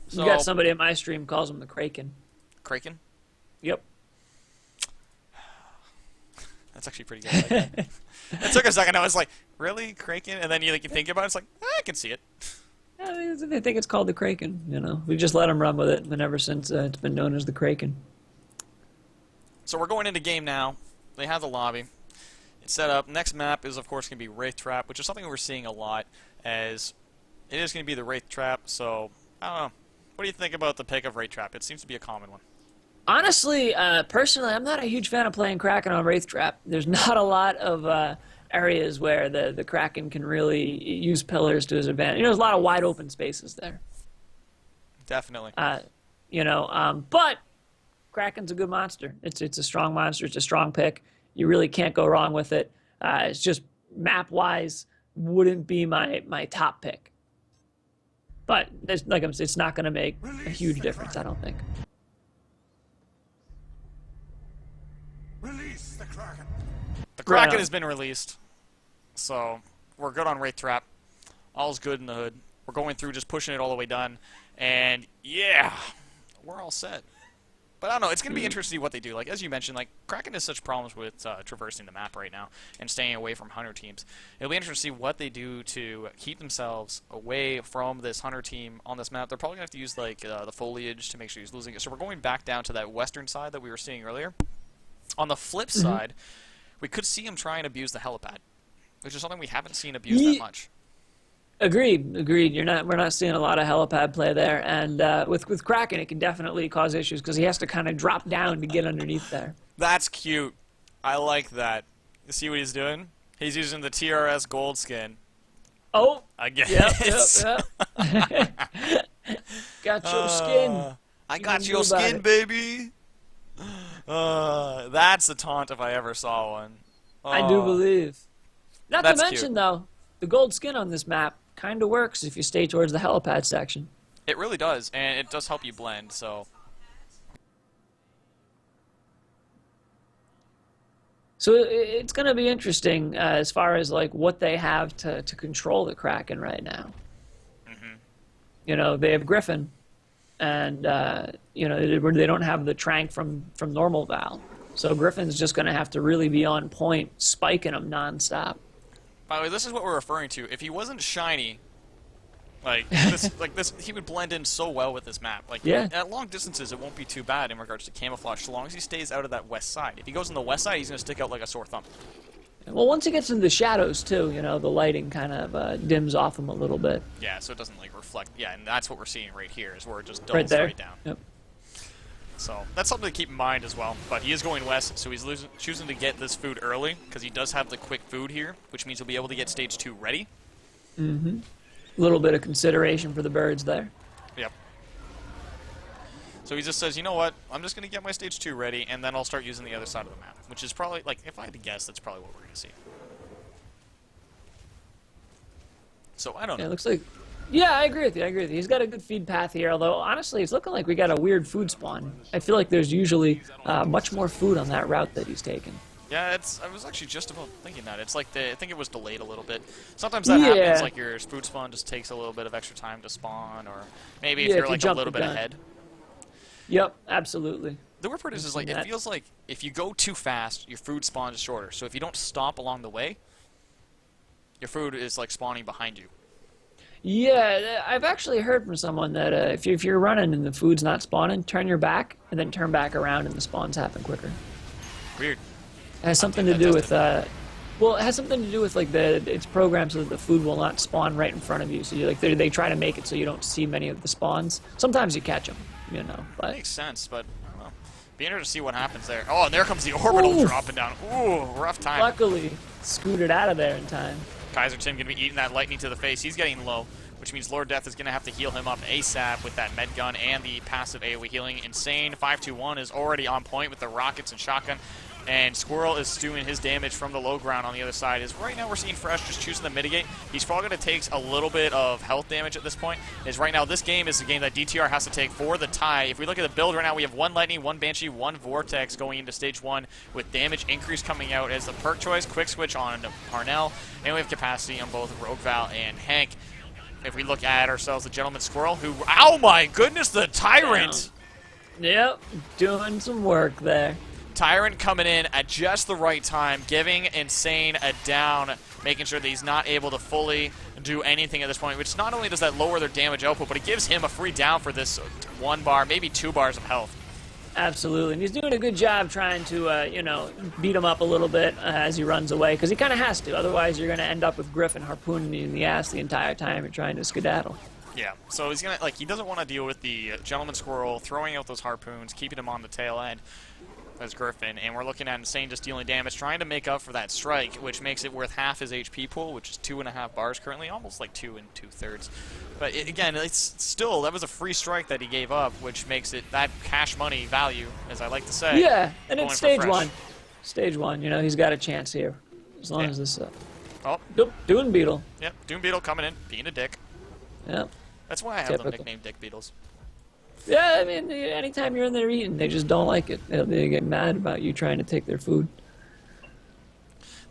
So, you got somebody in my stream calls him the Kraken. Kraken? Yep. That's actually pretty good. I like that. It took a second. I was like, really? Kraken? And then you think about it, it's like, I can see it. I think it's called the Kraken, you know. We just let him run with it, and ever since it's been known as the Kraken. So we're going into game now. They have the lobby. It's set up. Next map is, of course, going to be Wraith Trap, which is something we're seeing a lot, as it is going to be the Wraith Trap, so, I don't know. What do you think about the pick of Wraith Trap? It seems to be a common one. Honestly, personally, I'm not a huge fan of playing Kraken on Wraith Trap. There's not a lot of areas where the Kraken can really use pillars to his advantage. There's a lot of wide open spaces there. Definitely. But Kraken's a good monster. It's a strong monster. It's a strong pick. You really can't go wrong with it. It's just map-wise wouldn't be my top pick. But it's not going to make a huge difference, I don't think. Release the Kraken. The Kraken has been released, so we're good on Wraith Trap. All's good in the hood. We're going through, just pushing it all the way done, and yeah, we're all set. But I don't know, it's going to be interesting to see what they do. Like, as you mentioned, like, Kraken has such problems with traversing the map right now and staying away from Hunter teams. It'll be interesting to see what they do to keep themselves away from this Hunter team on this map. They're probably going to have to use, like, the foliage to make sure he's losing it. So we're going back down to that western side that we were seeing earlier. On the flip side, we could see him try and abuse the helipad, which is something we haven't seen abused that much. Agreed. We're not seeing a lot of helipad play there, and with Kraken, it can definitely cause issues because he has to kind of drop down to get underneath there. That's cute. I like that. You see what he's doing? He's using the TRS gold skin. Oh, again. Yep. Got your skin. I got your skin, baby. That's a taunt if I ever saw one. I do believe. Not to mention, cute. though, the gold skin on this map kind of works if you stay towards the helipad section. It really does, and it does help you blend, so... So it's going to be interesting as far as like what they have to control the Kraken right now. They have Griffin, and they don't have the Trank from normal Val. So Griffin's just going to have to really be on point, spiking them nonstop. By the way, this is what we're referring to. If he wasn't shiny, this, he would blend in so well with this map. At long distances, it won't be too bad in regards to camouflage, so long as he stays out of that west side. If he goes on the west side, he's going to stick out like a sore thumb. Well, once he gets into the shadows, too, the lighting kind of dims off him a little bit. Yeah, so it doesn't, reflect. Yeah, and that's what we're seeing right here, is where it just right dulls there. right down. Yep. So that's something to keep in mind as well. But he is going west, so he's choosing to get this food early, because he does have the quick food here, which means he'll be able to get stage 2 ready. Mm-hmm. A little bit of consideration for the birds there. Yep. So he just says, you know what, I'm just going to get my stage 2 ready, and then I'll start using the other side of the map, which is probably, if I had to guess, that's probably what we're going to see. So, I don't know. It looks like... Yeah, I agree with you. He's got a good feed path here, although, honestly, it's looking like we got a weird food spawn. I feel like there's usually much more food on that route that he's taken. Yeah, I was actually just about thinking that. It's like I think it was delayed a little bit. Sometimes that happens, like your food spawn just takes a little bit of extra time to spawn, or maybe if you're like a little bit ahead. Yep, absolutely. The weird part is like, it feels like if you go too fast, your food spawn is shorter. So if you don't stop along the way, your food is like spawning behind you. Yeah, I've actually heard from someone that if you're running and the food's not spawning, turn your back and then turn back around and the spawns happen quicker. Weird. It has something to do with well, it has something to do with like it's programmed so that the food will not spawn right in front of you. So they try to make it so you don't see many of the spawns. Sometimes you catch them, But makes sense, but I don't know. Be interested to see what happens there. Oh, and there comes the orbital dropping down. Ooh, rough time. Luckily, scooted out of there in time. Kaiser Tim going to be eating that lightning to the face. He's getting low, which means Lord Death is going to have to heal him up ASAP with that med gun and the passive AoE healing. Insane 521 is already on point with the rockets and shotgun. And Squirrel is doing his damage from the low ground on the other side. Right now we're seeing Fresh just choosing to mitigate. He's probably going to take a little bit of health damage at this point. Right now this game is the game that DTR has to take for the tie. If we look at the build right now, we have 1 Lightning, 1 Banshee, 1 Vortex going into stage 1 with damage increase coming out as the perk choice. Quick switch on Parnell. And we have capacity on both Rogue Val and Hank. If we look at ourselves, the Gentleman Squirrel, who... Oh my goodness, the Tyrant! Yep, doing some work there. Tyrant coming in at just the right time, giving Insane a down, making sure that he's not able to fully do anything at this point, which not only does that lower their damage output, but it gives him a free down for this 1 bar, maybe 2 bars of health. Absolutely, and he's doing a good job trying to, you know, beat him up a little bit as he runs away, because he kind of has to. Otherwise, you're going to end up with Griffin harpooning you in the ass the entire time you're trying to skedaddle. Yeah, so he's gonna he doesn't want to deal with the gentleman squirrel throwing out those harpoons, keeping him on the tail end as Griffin, and we're looking at Insane just dealing damage, trying to make up for that strike, which makes it worth half his HP pool, which is 2.5 bars currently, almost like 2 2/3. But again, it's still, that was a free strike that he gave up, which makes it that cash money value, as I like to say. Yeah, and it's stage fresh. 1. Stage 1, you know, he's got a chance here, as long as this. Oh, Dune Beetle. yep, Doom Beetle coming in, being a dick. Yep. That's why I have them nicknamed Dick Beetles. Yeah, I mean, anytime you're in there eating, they just don't like it. They get mad about you trying to take their food.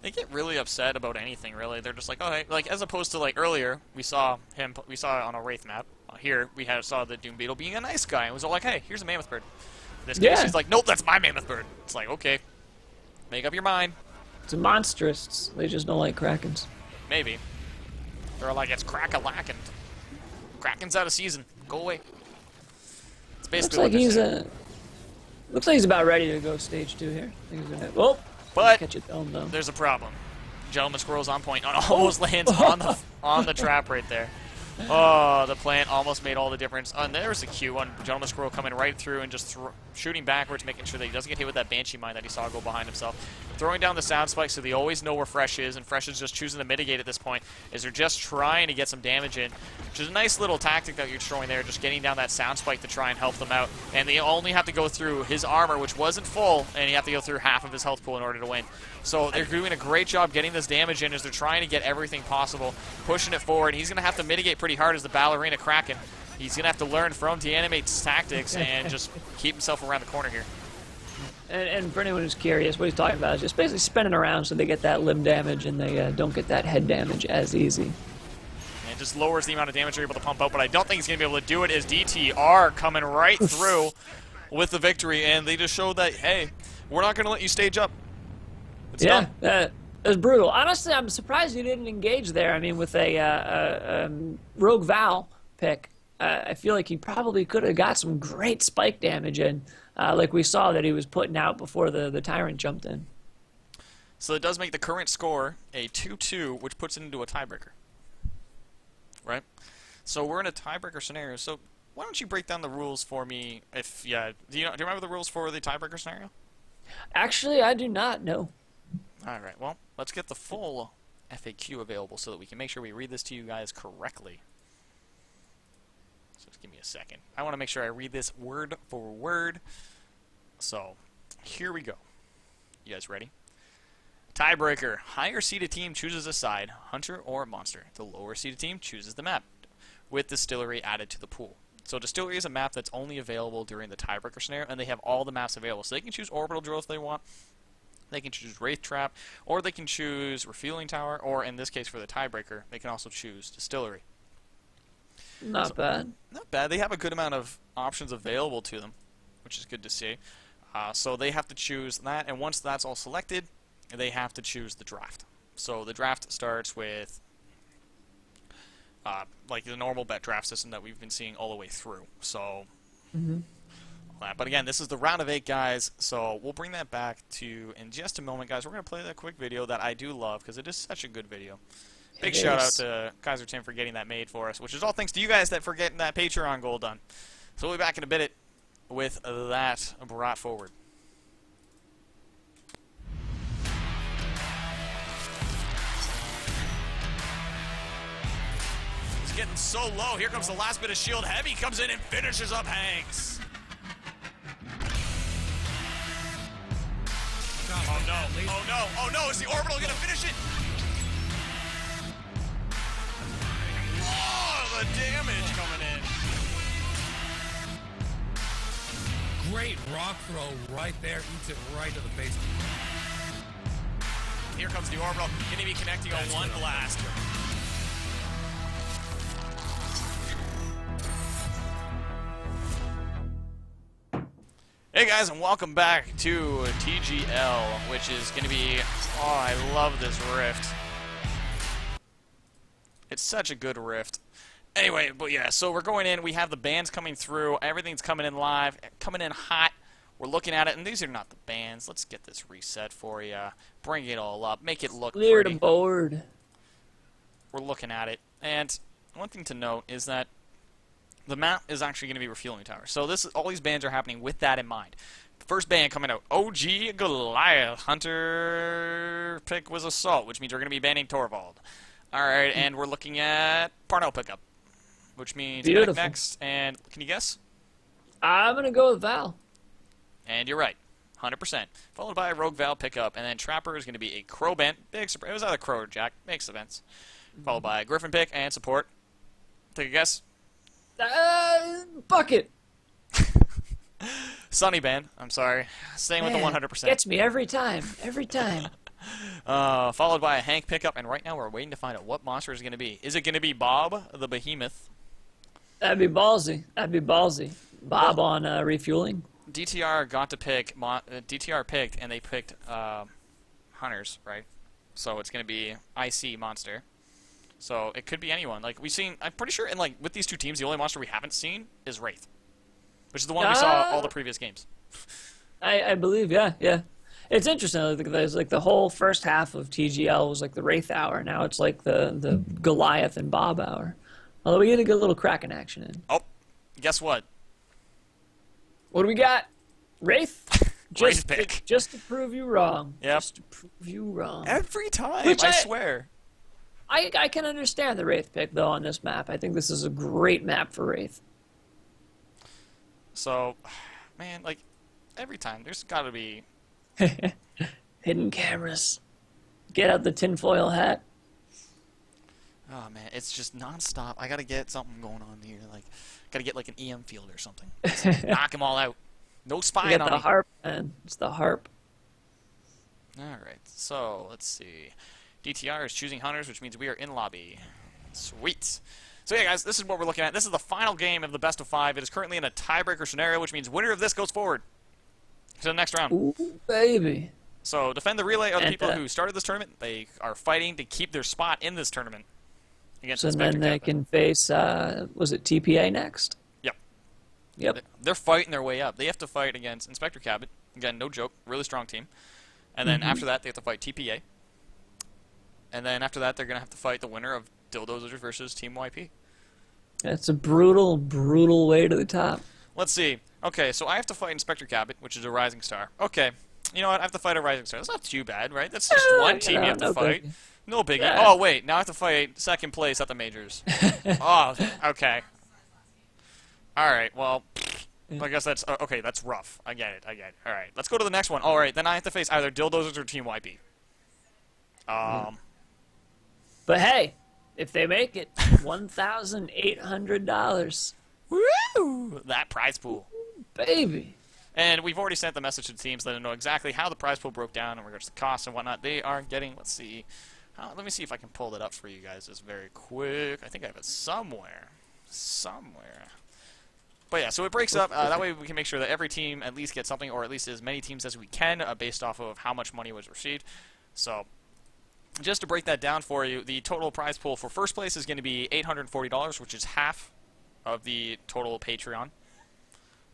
They get really upset about anything, really. They're just like, oh, hey, like as opposed to like earlier, we saw it on a Wraith map. Here we saw the Doom Beetle being a nice guy. It was all like, hey, here's a mammoth bird. In this case, he's like, nope, that's my mammoth bird. It's like, okay, make up your mind. It's monstrous. They just don't like krakens. Maybe. They're like, it's crack-a-lackin'. Kraken's out of season. Go away. It's basically looks like he's about ready to go stage 2 here. I think he's gonna. Oh, but catch it dome though. There's a problem. Gentleman Squirrel's on point. Almost lands on the trap right there. Oh, the plant almost made all the difference. And there's a Q1. Gentleman Squirrel coming right through and just shooting backwards, making sure that he doesn't get hit with that Banshee mine that he saw go behind himself. Throwing down the sound spike so they always know where Fresh is, and Fresh is just choosing to mitigate at this point, as they're just trying to get some damage in, which is a nice little tactic that you're throwing there, just getting down that sound spike to try and help them out. And they only have to go through his armor, which wasn't full, and you have to go through half of his health pool in order to win. So they're doing a great job getting this damage in as they're trying to get everything possible, pushing it forward. He's going to have to mitigate pretty hard as the Ballerina Kraken. He's going to have to learn from Deanimate's tactics and just keep himself around the corner here. And for anyone who's curious, what he's talking about is just basically spinning around so they get that limb damage and they don't get that head damage as easy. And just lowers the amount of damage they're able to pump out, but I don't think he's going to be able to do it as DTR coming right through with the victory, and they just showed that, hey, we're not going to let you stage up. It's done. It was brutal. Honestly, I'm surprised you didn't engage there. I mean, with a Rogue Val pick, I feel like he probably could have got some great spike damage in, like we saw that he was putting out before the Tyrant jumped in. So it does make the current score a 2-2, which puts it into a tiebreaker. Right? So we're in a tiebreaker scenario. So why don't you break down the rules for me? Do you remember the rules for the tiebreaker scenario? Actually, I do not know. All right, well, let's get the full FAQ available so that we can make sure we read this to you guys correctly. So just give me a second. I want to make sure I read this word for word. So here we go. You guys ready? Tiebreaker. Higher seeded team chooses a side, hunter or monster. The lower seeded team chooses the map, with Distillery added to the pool. So Distillery is a map that's only available during the tiebreaker scenario, and they have all the maps available. So they can choose Orbital Drill if they want. They can choose Wraith Trap, or they can choose Refueling Tower, or in this case for the tiebreaker, they can also choose Distillery. Not bad. Not bad. They have a good amount of options available to them, which is good to see. So they have to choose that, and once that's all selected, they have to choose the draft. So the draft starts with like the normal bet draft system that we've been seeing all the way through. So. But again, this is the round of 8, guys, so we'll bring that back to in just a moment, guys. We're going to play that quick video that I do love because it is such a good video. Big shout out to Kaiser Tim for getting that made for us, which is all thanks to you guys for getting that Patreon goal done. So we'll be back in a bit with that brought forward. He's getting so low. Here comes the last bit of shield. Heavy comes in and finishes up Hanks. Oh no, oh no, oh no, is the Orbital gonna finish it? Oh, the damage coming in. Great rock throw right there, eats it right to the face. Here comes the Orbital, gonna be connecting on one blast. Hey guys, and welcome back to TGL, which is going to be, oh, I love this rift. It's such a good rift. Anyway, but yeah, so we're going in, we have the bands coming through, everything's coming in live, coming in hot. We're looking at it, and these are not the bands. Let's get this reset for you. Bring it all up. Make it look Clear the pretty. board. We're looking at it, and one thing to note is that the map is actually going to be refueling tower. So all these bans are happening with that in mind. The first ban coming out, OG Goliath. Hunter pick was Assault, which means we're going to be banning Torvald. All right, and we're looking at Parnell pickup, which means Beautiful. next. And can you guess? I'm going to go with Val. And you're right, 100%. Followed by a Rogue Val pickup, and then Trapper is going to be a Crow ban. Big surprise. It was either Crow or Jack. Makes sense. Followed by a Griffin pick and support. Take a guess. Bucket. Sunny ban. I'm sorry. Staying with the 100%. Gets me every time. Every time. Followed by a Hank pickup, and right now we're waiting to find out what monster is going to be. Is it going to be Bob the Behemoth? That'd be ballsy. That'd be ballsy. Bob on refueling. DTR got to pick. DTR picked, and they picked Hunters, right? So it's going to be IC monster. So it could be anyone. Like we've seen, I'm pretty sure, and like with these two teams, the only monster we haven't seen is Wraith, which is the one we saw all the previous games. I believe, yeah. It's interesting. There's like the whole first half of TGL was like the Wraith hour. Now it's like the Goliath and Bob hour. Although we get a good little Kraken action in. Oh, guess what? What do we got? Wraith? Wraith pick. Just to prove you wrong. Yep. Just to prove you wrong. Every time, Which I swear. I can understand the Wraith pick, though, on this map. I think this is a great map for Wraith. So, man, like, every time, there's got to be... Hidden cameras. Get out the tinfoil hat. Oh, man, it's just nonstop. I got to get something going on here. Like, got to get, like, an EM field or something. Knock them all out. No You spying got on the me. harp, man. It's the harp. All right, so, let's see. DTR is choosing Hunters, which means we are in lobby. Sweet. So yeah, guys, this is what we're looking at. This is the final game of the best of 5. It is currently in a tiebreaker scenario, which means winner of this goes forward to the next round. Ooh, baby. So defend the relay are the And, people who started this tournament. They are fighting to keep their spot in this tournament against So Inspector then they Captain. can face, was it TPA next? Yep. Yep. They're fighting their way up. They have to fight against Inspector Cabot. Again, no joke, really strong team. And then after that, they have to fight TPA. And then after that, they're going to have to fight the winner of Dildozers versus Team YP. That's a brutal, brutal way to the top. Let's see. Okay, so I have to fight Inspector Cabot, which is a Rising Star. Okay. You know what? I have to fight a Rising Star. That's not too bad, right? That's just one team you have to no fight. biggie. No biggie. Yeah. Oh, wait. Now I have to fight second place at the majors. Oh, okay. All right. Well, I guess that's... okay, that's rough. I get it. All right. Let's go to the next one. All right. Then I have to face either Dildozers or Team YP. But hey, if they make it, $1,800. Woo! That prize pool. Baby. And we've already sent the message to the teams letting them know exactly how the prize pool broke down in regards to costs and whatnot. They are getting, let's see, let me see if I can pull that up for you guys just very quick. I think I have it somewhere. But yeah, so it breaks up. That way we can make sure that every team at least gets something, or at least as many teams as we can, based off of how much money was received. So just to break that down for you, the total prize pool for first place is going to be $840, which is half of the total Patreon.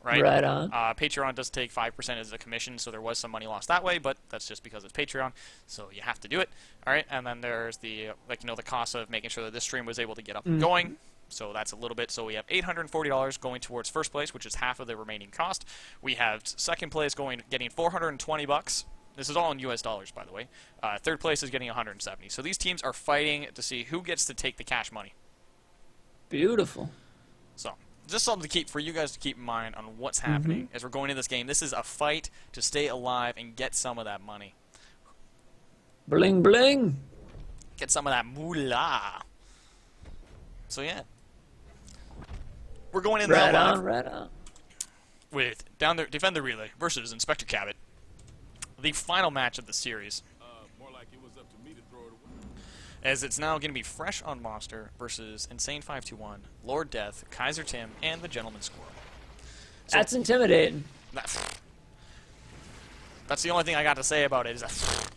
Right on. Patreon does take 5% as a commission, so there was some money lost that way, but that's just because it's Patreon, so you have to do it. All right, and then there's the the cost of making sure that this stream was able to get up and going. So that's a little bit. So we have $840 going towards first place, which is half of the remaining cost. We have second place getting $420. This is all in US dollars, by the way. Third place is getting 170. So these teams are fighting to see who gets to take the cash money. Beautiful. So just something for you guys to keep in mind on what's happening as we're going into this game. This is a fight to stay alive and get some of that money. Bling, bling. Get some of that moolah. So yeah. We're going in Right now on, right on. with Defend the Relay versus Inspector Cabot. The final match of the series. More like it was up to me to throw it away. As it's now going to be Fresh on Monster versus Insane 521, Lord Death, Kaiser Tim, and the Gentleman Squirrel. So, That's intimidating. that's the only thing I got to say about it. Is that's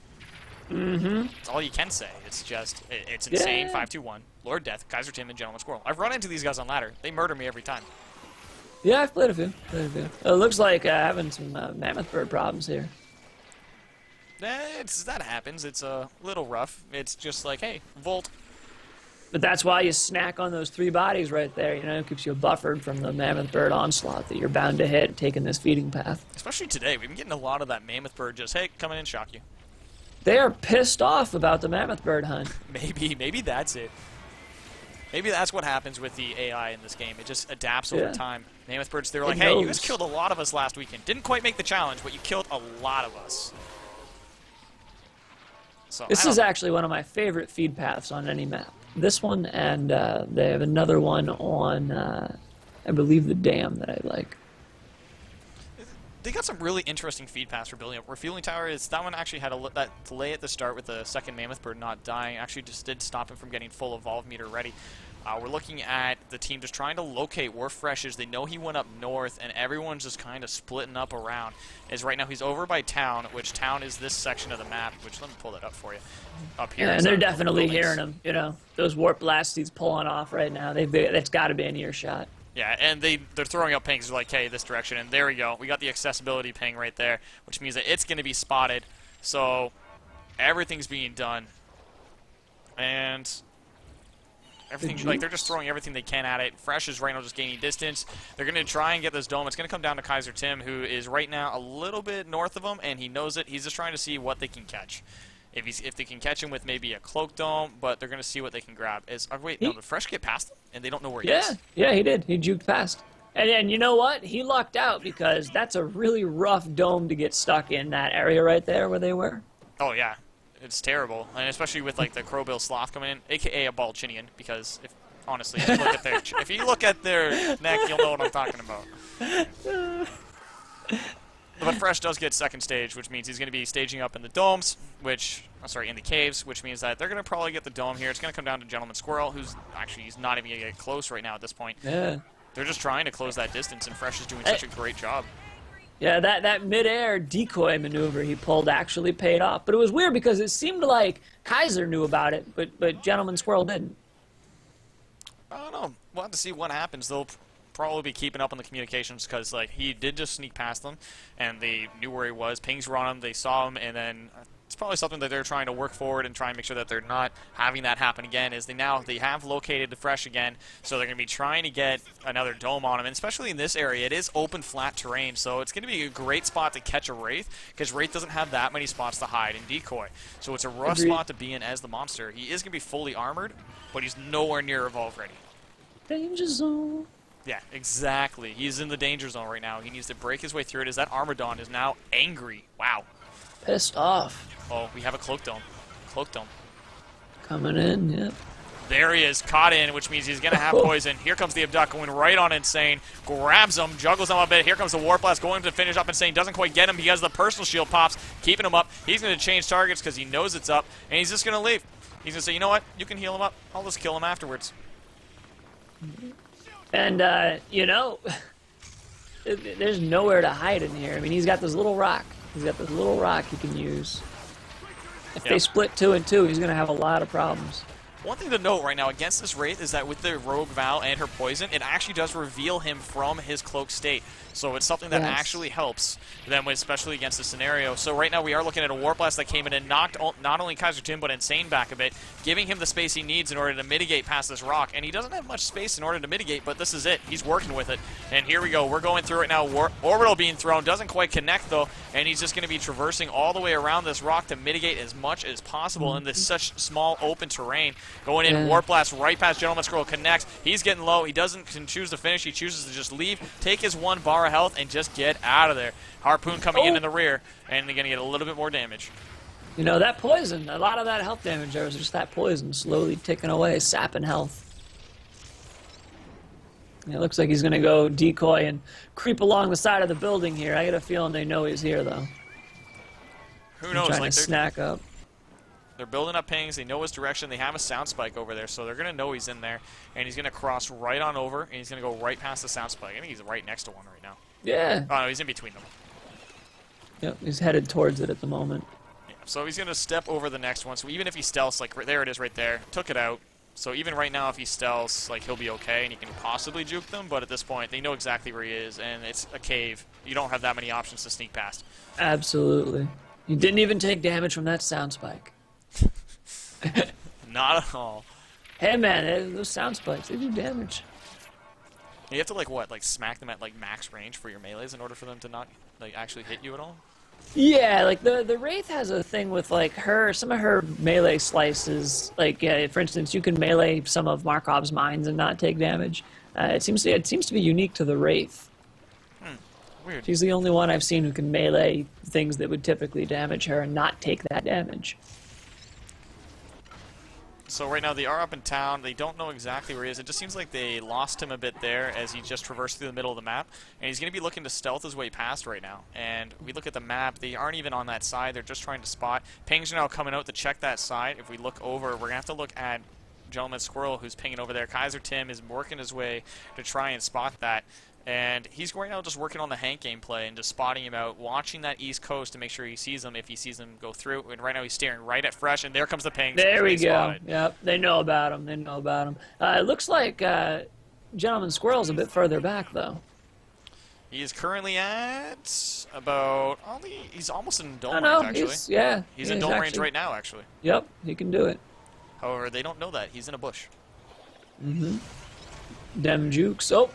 all you can say. It's just it's Insane Yeah. 521, Lord Death, Kaiser Tim, and Gentleman Squirrel. I've run into these guys on ladder. They murder me every time. Yeah, I've played a few. It looks like having some mammoth bird problems here. That happens. It's a little rough. It's just like, hey, Volt. But that's why you snack on those 3 bodies right there. You know, it keeps you buffered from the mammoth bird onslaught that you're bound to hit taking this feeding path. Especially today. We've been getting a lot of that mammoth bird just, hey, come in and shock you. They are pissed off about the mammoth bird hunt. Maybe that's it. Maybe that's what happens with the AI in this game. It just adapts over time. Mammoth birds, they were like, hey, you guys killed a lot of us last weekend. Didn't quite make the challenge, but you killed a lot of us. So, this is actually one of my favorite feed paths on any map. This one, and they have another one on, I believe, the dam that I like. They got some really interesting feed paths for building up. Refueling tower is that one actually had that delay at the start with the second mammoth bird not dying. Actually, just did stop him from getting full evolve meter ready. We're looking at the team just trying to locate where Fresh is. They know he went up north, and everyone's just kind of splitting up around. As right now he's over by town, which town is this section of the map. Which let me pull that up for you. Up here. Yeah, and they're definitely hearing him. You know, those warp blasts he's pulling off right now. That's got to be an earshot. Yeah, and they're throwing up pings. They're like, hey, this direction, and there we go. We got the accessibility ping right there, which means that it's going to be spotted. So everything's being done, and everything like they're just throwing everything they can at it. Fresh is right now just gaining distance. They're going to try and get this dome. It's going to come down to Kaiser Tim, who is right now a little bit north of him, and he knows it. He's just trying to see what they can catch. If they can catch him with maybe a cloak dome, but they're going to see what they can grab. Wait, no, did Fresh get past them? And they don't know where he is? Yeah, he did. He juked past. And you know what? He lucked out because that's a really rough dome to get stuck in that area right there where they were. Oh, yeah. It's terrible. And especially with, like, the Crowbill Sloth coming in, a.k.a. a Balchinian, because, honestly, if you look at their neck, you'll know what I'm talking about. But Fresh does get second stage, which means he's going to be staging up in the domes, in the caves, which means that they're going to probably get the dome here. It's going to come down to Gentleman Squirrel, who's actually he's not even going to get close right now at this point. Yeah. They're just trying to close that distance, and Fresh is doing such a great job. Yeah, that mid-air decoy maneuver he pulled actually paid off. But it was weird because it seemed like Kaiser knew about it, but Gentleman Squirrel didn't. I don't know. We'll have to see what happens. They'll probably be keeping up on the communications because like he did just sneak past them and they knew where he was. Pings were on him, they saw him, and then it's probably something that they're trying to work forward and try and make sure that they're not having that happen again. Is they have located the Fresh again, so they're going to be trying to get another dome on him, and especially in this area it is open flat terrain, so it's going to be a great spot to catch a Wraith because Wraith doesn't have that many spots to hide and decoy, so it's a rough spot to be in as the monster. He is going to be fully armored, but he's nowhere near evolve ready. Danger zone. Yeah, exactly. He's in the danger zone right now. He needs to break his way through it as that Armadon is now angry. Wow. Pissed off. Oh, we have a Cloak Dome. Cloak Dome. Coming in, yep. There he is, caught in, which means he's going to have poison. Here comes the Abduct going right on Insane. Grabs him, juggles him a bit. Here comes the Warp Blast going to finish up Insane. Doesn't quite get him because the personal shield pops, keeping him up. He's going to change targets because he knows it's up, and he's just going to leave. He's going to say, you know what? You can heal him up. I'll just kill him afterwards. And, you know, there's nowhere to hide in here. I mean, he's got this little rock. He's got this little rock he can use. If they split 2 and 2, he's going to have a lot of problems. One thing to note right now against this Wraith is that with the Rogue Val and her poison, it actually does reveal him from his cloak state. So it's something that actually helps them, especially against the scenario. So right now we are looking at a Warp Blast that came in and knocked not only Kaiser Tim, but Insane back a bit, giving him the space he needs in order to mitigate past this rock. And he doesn't have much space in order to mitigate, but this is it. He's working with it. And here we go. We're going through it now. Orbital being thrown. Doesn't quite connect, though. And he's just going to be traversing all the way around this rock to mitigate as much as possible in this such small open terrain. Going in, Warp Blast right past Gentleman Scroll, connects. He's getting low. He can choose to finish. He chooses to just leave, take his 1 bar of health, and just get out of there. Harpoon coming in the rear, and they're going to get a little bit more damage. You know, that poison, a lot of that health damage there was just that poison slowly ticking away, sapping health. It looks like he's going to go decoy and creep along the side of the building here. I get a feeling they know he's here, though. Who knows? Trying to snack up. They're building up pings. They know his direction. They have a sound spike over there, so they're going to know he's in there. And he's going to cross right on over, and he's going to go right past the sound spike. I think he's right next to one right now. Yeah. Oh, no, he's in between them. Yep, he's headed towards it at the moment. Yeah, so he's going to step over the next one. So even if he stealths, like there it is right there, took it out. So even right now, if he stealths, like, he'll be okay, and he can possibly juke them, but at this point, they know exactly where he is, and it's a cave. You don't have that many options to sneak past. Absolutely. You didn't even take damage from that sound spike. Not at all. Hey, man, those sound spikes, they do damage. You have to, like, what, like, smack them at, like, max range for your melees in order for them to not, like, actually hit you at all? Yeah, like the Wraith has a thing with like some of her melee slices. Like for instance, you can melee some of Markov's mines and not take damage. It seems to be unique to the Wraith. Weird. She's the only one I've seen who can melee things that would typically damage her and not take that damage. So right now they are up in town. They don't know exactly where he is. It just seems like they lost him a bit there as he just traversed through the middle of the map. And he's going to be looking to stealth his way past right now. And we look at the map. They aren't even on that side. They're just trying to spot. Pings are now coming out to check that side. If we look over, we're going to have to look at Gentleman Squirrel, who's pinging over there. Kaiser Tim is working his way to try and spot that. And he's right now just working on the Hank gameplay and just spotting him out, watching that East Coast to make sure he sees them if he sees them go through. And right now he's staring right at Fresh, and there comes the ping. There we go. Yep, they know about him. It looks like Gentleman Squirrel's a bit further back, though. He is currently at about, he's almost in dome No, range, actually. He's in he's dome range actually- right now, actually. Yep, he can do it. However, they don't know that. He's in a bush. Dem jukes. Oh,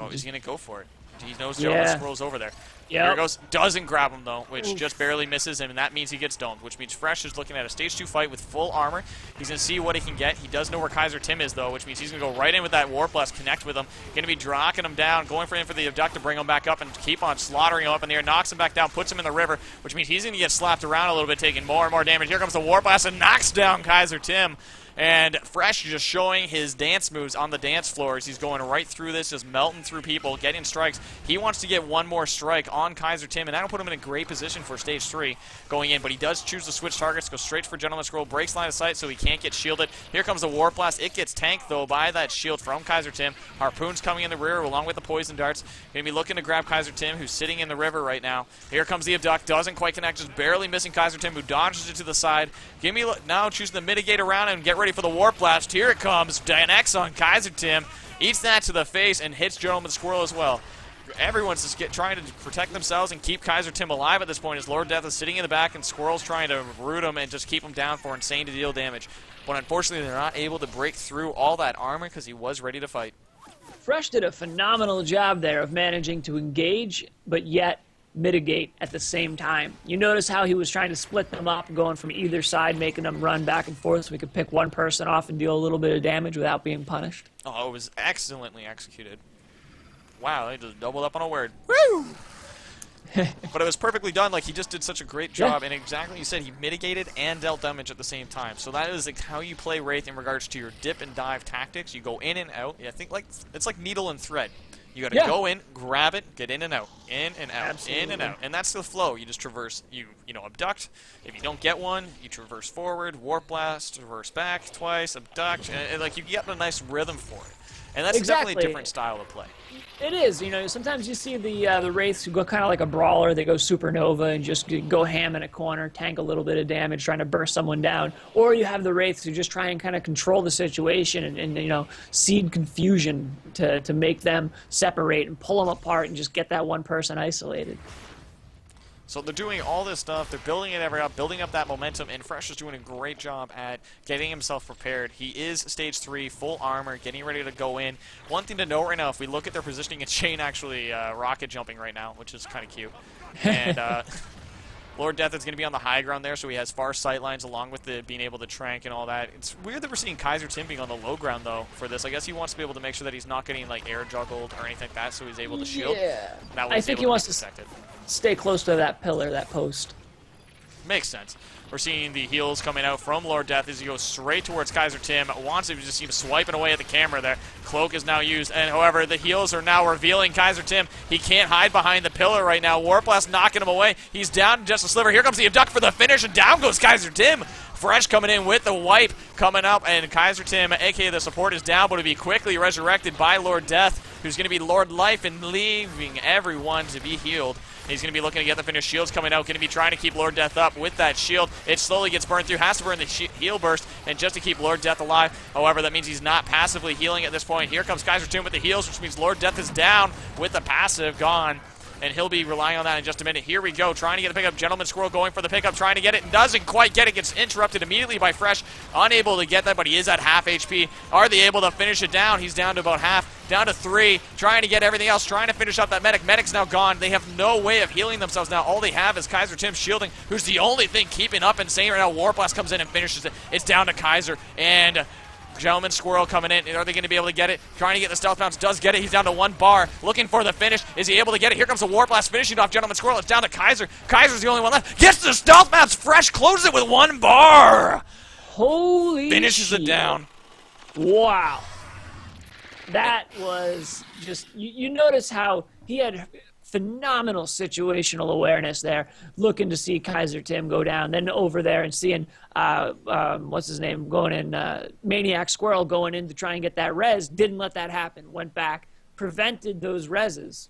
Oh, he's going to go for it. He knows Yeah. Gentleman Squirrel's over there. Yep. Here goes. Doesn't grab him, though, which just barely misses him, and that means he gets domed, which means Fresh is looking at a Stage 2 fight with full armor. He's going to see what he can get. He does know where Kaiser Tim is, though, which means he's going to go right in with that Warp Blast, connect with him. Going to be drocking him down, going for him for the abduct to bring him back up and keep on slaughtering him up in the air. Knocks him back down, puts him in the river, which means he's going to get slapped around a little bit, taking more and more damage. Here comes the Warp Blast and knocks down Kaiser Tim. And Fresh just showing his dance moves on the dance floors. He's going right through this, just melting through people, getting strikes. He wants to get one more strike on Kaiser Tim, and that'll put him in a great position for Stage 3 going in. But he does choose to switch targets, go straight for Gentleman Scroll, breaks line of sight so he can't get shielded. Here comes the Warp Blast. It gets tanked, though, by that shield from Kaiser Tim. Harpoon's coming in the rear along with the poison darts. Going to be looking to grab Kaiser Tim, who's sitting in the river right now. Here comes the abduct. Doesn't quite connect, just barely missing Kaiser Tim, who dodges it to the side. Now choosing to mitigate around and get ready for the Warp Blast. Here it comes. An X on Kaiser Tim. Eats that to the face and hits Gentleman Squirrel as well. Everyone's just trying to protect themselves and keep Kaiser Tim alive at this point as Lord Death is sitting in the back and Squirrel's trying to root him and just keep him down for insane to deal damage. But unfortunately, they're not able to break through all that armor because he was ready to fight. Fresh did a phenomenal job there of managing to engage, but yet mitigate at the same time. You notice how he was trying to split them up, going from either side, making them run back and forth so we could pick one person off and deal a little bit of damage without being punished. Oh, it was excellently executed. Wow, they just doubled up on a word. Woo! But it was perfectly done. Like, he just did such a great job, and exactly you said, he mitigated and dealt damage at the same time. So that is like how you play Wraith in regards to your dip and dive tactics. You go in and out. I think like it's like needle and thread. You got to go in, grab it, get in and out, in and out, Absolutely. in and out, and that's the flow. You just traverse. You abduct. If you don't get one, you traverse forward, warp blast, traverse back twice, abduct, and like you get a nice rhythm for it. And that's definitely a different style of play. It is, sometimes you see the Wraiths who go kind of like a brawler. They go supernova and just go ham in a corner, tank a little bit of damage, trying to burst someone down. Or you have the Wraiths who just try and kind of control the situation and seed confusion to make them separate and pull them apart and just get that one person isolated. So they're doing all this stuff. They're building it up, building up that momentum, and Fresh is doing a great job at getting himself prepared. He is Stage 3, full armor, getting ready to go in. One thing to note right now, if we look at their positioning, it's Shane actually rocket jumping right now, which is kind of cute. And Lord Death is going to be on the high ground there, so he has far sight lines along with the being able to trank and all that. It's weird that we're seeing Kaiser Tim being on the low ground, though, for this. I guess he wants to be able to make sure that he's not getting like air juggled or anything like that, so he's able to shield. Yeah. That I think he wants to stay close to that pillar, that post. Makes sense. We're seeing the heals coming out from Lord Death as he goes straight towards Kaiser Tim. Wants to just see him swiping away at the camera there. Cloak is now used, and however, the heals are now revealing Kaiser Tim. He can't hide behind the pillar right now. Warp Blast knocking him away. He's down just a sliver. Here comes the abduct for the finish, and down goes Kaiser Tim. Fresh coming in with the wipe coming up, and Kaiser Tim, a.k.a. the support, is down, but will be quickly resurrected by Lord Death, who's going to be Lord Life and leaving everyone to be healed. He's going to be looking to get the finish. Shield's coming out. Going to be trying to keep Lord Death up with that shield. It slowly gets burned through. Has to burn the heal burst, and just to keep Lord Death alive. However, that means he's not passively healing at this point. Here comes Kaiser Tomb with the heals, which means Lord Death is down with the passive gone. And he'll be relying on that in just a minute. Here we go, trying to get the pickup. Gentleman Squirrel going for the pickup, trying to get it, and doesn't quite get it. Gets interrupted immediately by Fresh. Unable to get that, but he is at half HP. Are they able to finish it down? He's down to about half, down to 3. Trying to get everything else, trying to finish up that medic. Medic's now gone. They have no way of healing themselves now. All they have is Kaiser Tim shielding, who's the only thing keeping up insane right now. Warblast comes in and finishes it. It's down to Kaiser, and Gentleman Squirrel coming in. Are they going to be able to get it? Trying to get the Stealth Bounce. Does get it. He's down to 1 bar. Looking for the finish. Is he able to get it? Here comes the Warp Blast finishing off Gentleman Squirrel. It's down to Kaiser. Kaiser's the only one left. Gets the Stealth Bounce. Fresh closes it with 1 bar. Holy Finishes shit. it down. Wow. That was just, you notice how he had phenomenal situational awareness there, looking to see Kaiser Tim go down, then over there and seeing, what's his name, going in, Maniac Squirrel going in to try and get that res, didn't let that happen, went back, prevented those reses.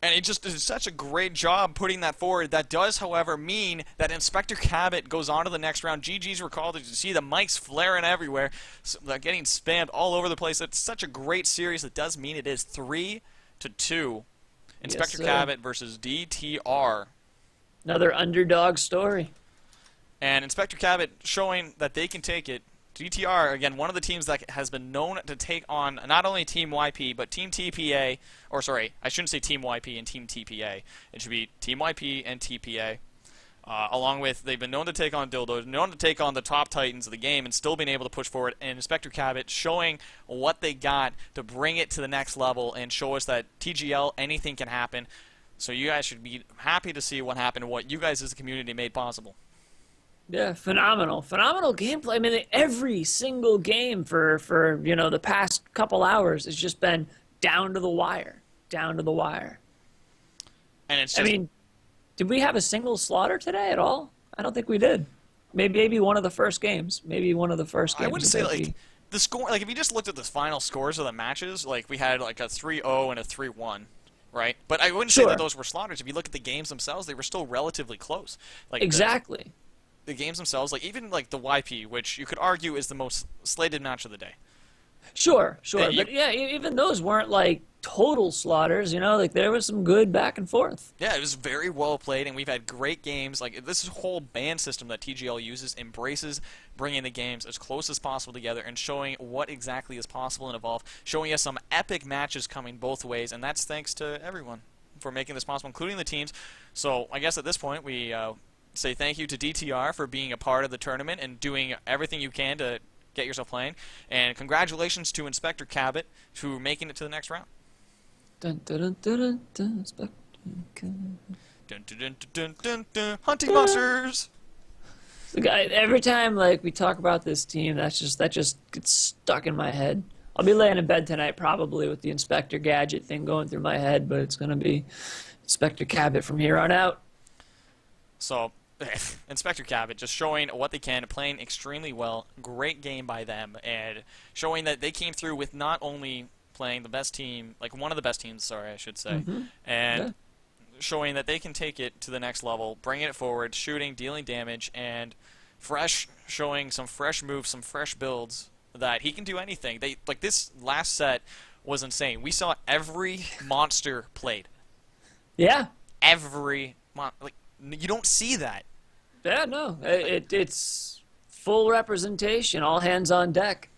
And it just did such a great job putting that forward. That does, however, mean that Inspector Cabot goes on to the next round. GG's were called. You see the mics flaring everywhere. So they're getting spammed all over the place. It's such a great series. It does mean it is 3-2. Inspector Cabot versus DTR. Another underdog story. And Inspector Cabot showing that they can take it. DTR, again, one of the teams that has been known to take on not only Team YP, but Team TPA, or sorry, I shouldn't say Team YP and Team TPA. It should be Team YP and TPA. Along with, they've been known to take on Dildos, known to take on the top titans of the game, and still been able to push forward. And Inspector Cabot showing what they got to bring it to the next level and show us that TGL, anything can happen. So you guys should be happy to see what happened and what you guys as a community made possible. Yeah, phenomenal gameplay. I mean, every single game for you know the past couple hours has just been down to the wire. And it's just, I mean, did we have a single slaughter today at all? I don't think we did. Maybe one of the first games. Maybe one of the first games. I wouldn't say like the score. Like if you just looked at the final scores of the matches, like we had like a 3-0 and a 3-1, right? But I wouldn't say that those were slaughters. If you look at the games themselves, they were still relatively close. Like exactly. The games themselves, like even like the YP, which you could argue is the most slated match of the day. Sure. But yeah, even those weren't like total slaughters, you know, like there was some good back and forth. Yeah, it was very well played, and we've had great games. Like this whole band system that TGL uses embraces bringing the games as close as possible together and showing what exactly is possible in Evolve, showing us some epic matches coming both ways, and that's thanks to everyone for making this possible, including the teams. So I guess at this point we say thank you to DTR for being a part of the tournament and doing everything you can to get yourself playing. And congratulations to Inspector Cabot for making it to the next round. Dun, dun, dun, dun, dun, Inspector Cabot. Dun, dun, dun, dun, dun, dun. Hunting monsters! The guy, every time like we talk about this team, that just gets stuck in my head. I'll be laying in bed tonight probably with the Inspector Gadget thing going through my head, but it's going to be Inspector Cabot from here on out. So, Inspector Cabot just showing what they can, playing extremely well. Great game by them, and showing that they came through with not only playing the best team, like one of the best teams, sorry, I should say, and showing that they can take it to the next level, bringing it forward, shooting, dealing damage, and Fresh showing some fresh moves, some fresh builds that he can do anything. They like this last set was insane. We saw every monster played. Yeah. Every like you don't see that. Yeah, no. It's full representation, all hands on deck.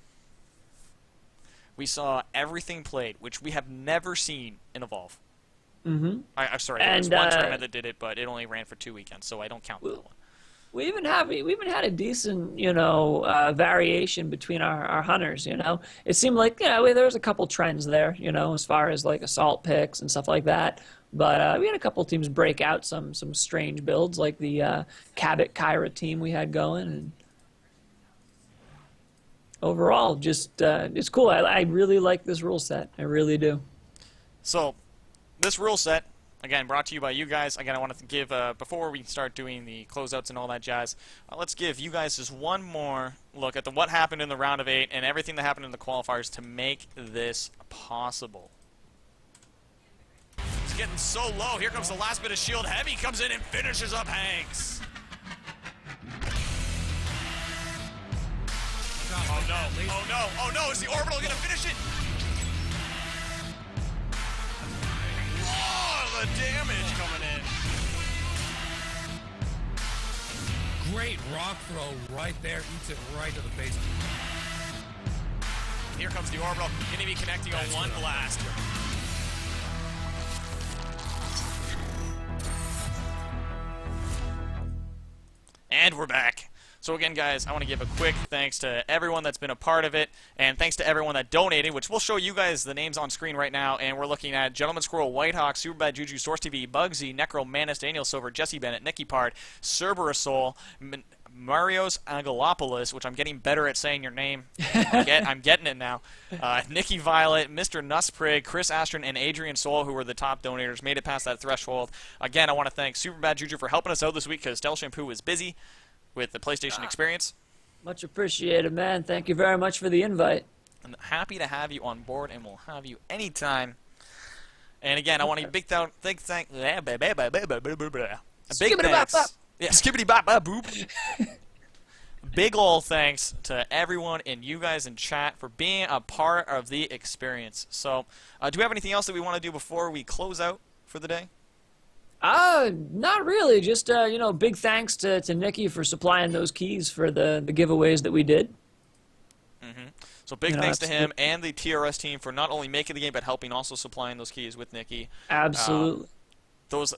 We saw everything played, which we have never seen in Evolve. Mm-hmm. I'm sorry, there was one tournament that did it, but it only ran for 2 weekends, so I don't count that one. We even had a decent, you know, variation between our hunters, you know. It seemed like, you know, there was a couple trends there, you know, as far as like assault picks and stuff like that. But we had a couple teams break out some strange builds, like the Cabot Kyra team we had going. And overall, just it's cool. I really like this rule set. I really do. So, this rule set, again, brought to you by you guys. Again, I want to give, before we start doing the closeouts and all that jazz, let's give you guys just one more look at what happened in the round of 8 and everything that happened in the qualifiers to make this possible. getting so low. Here comes the last bit of shield. Heavy comes in and finishes up Hanks. Oh no, oh no, oh no, is the orbital gonna finish it? Oh, the damage coming in. Great rock throw right there. Eats it right to the face. Here comes the orbital. Gonna be connecting on one blast. And we're back. So again, guys, I want to give a quick thanks to everyone that's been a part of it, and thanks to everyone that donated, which we'll show you guys the names on screen right now, and we're looking at Gentleman Squirrel, Whitehawk, Superbad Juju, Source TV, Bugsy, Necro, Manus, Daniel Silver, Jesse Bennett, Nicky Pard, Cerberus Soul, Marios Angelopoulos, which I'm getting better at saying your name. I'm getting it now. Nikki Violet, Mr. Nussprig, Chris Astron, and Adrian Soul, who were the top donators, made it past that threshold. Again, I want to thank Superbad Juju for helping us out this week because Del Shampoo was busy with the PlayStation experience. Much appreciated, man. Thank you very much for the invite. I'm happy to have you on board, and we'll have you anytime. And again, I want to big thanks. A big thanks. Yeah, skibbity bop bop boop. Big ol' thanks to everyone and you guys in chat for being a part of the experience. So, do we have anything else that we want to do before we close out for the day? Not really. Just, big thanks to Nikki for supplying those keys for the giveaways that we did. So big thanks to him and the TRS team for not only making the game, but helping also supplying those keys with Nikki. Absolutely. Those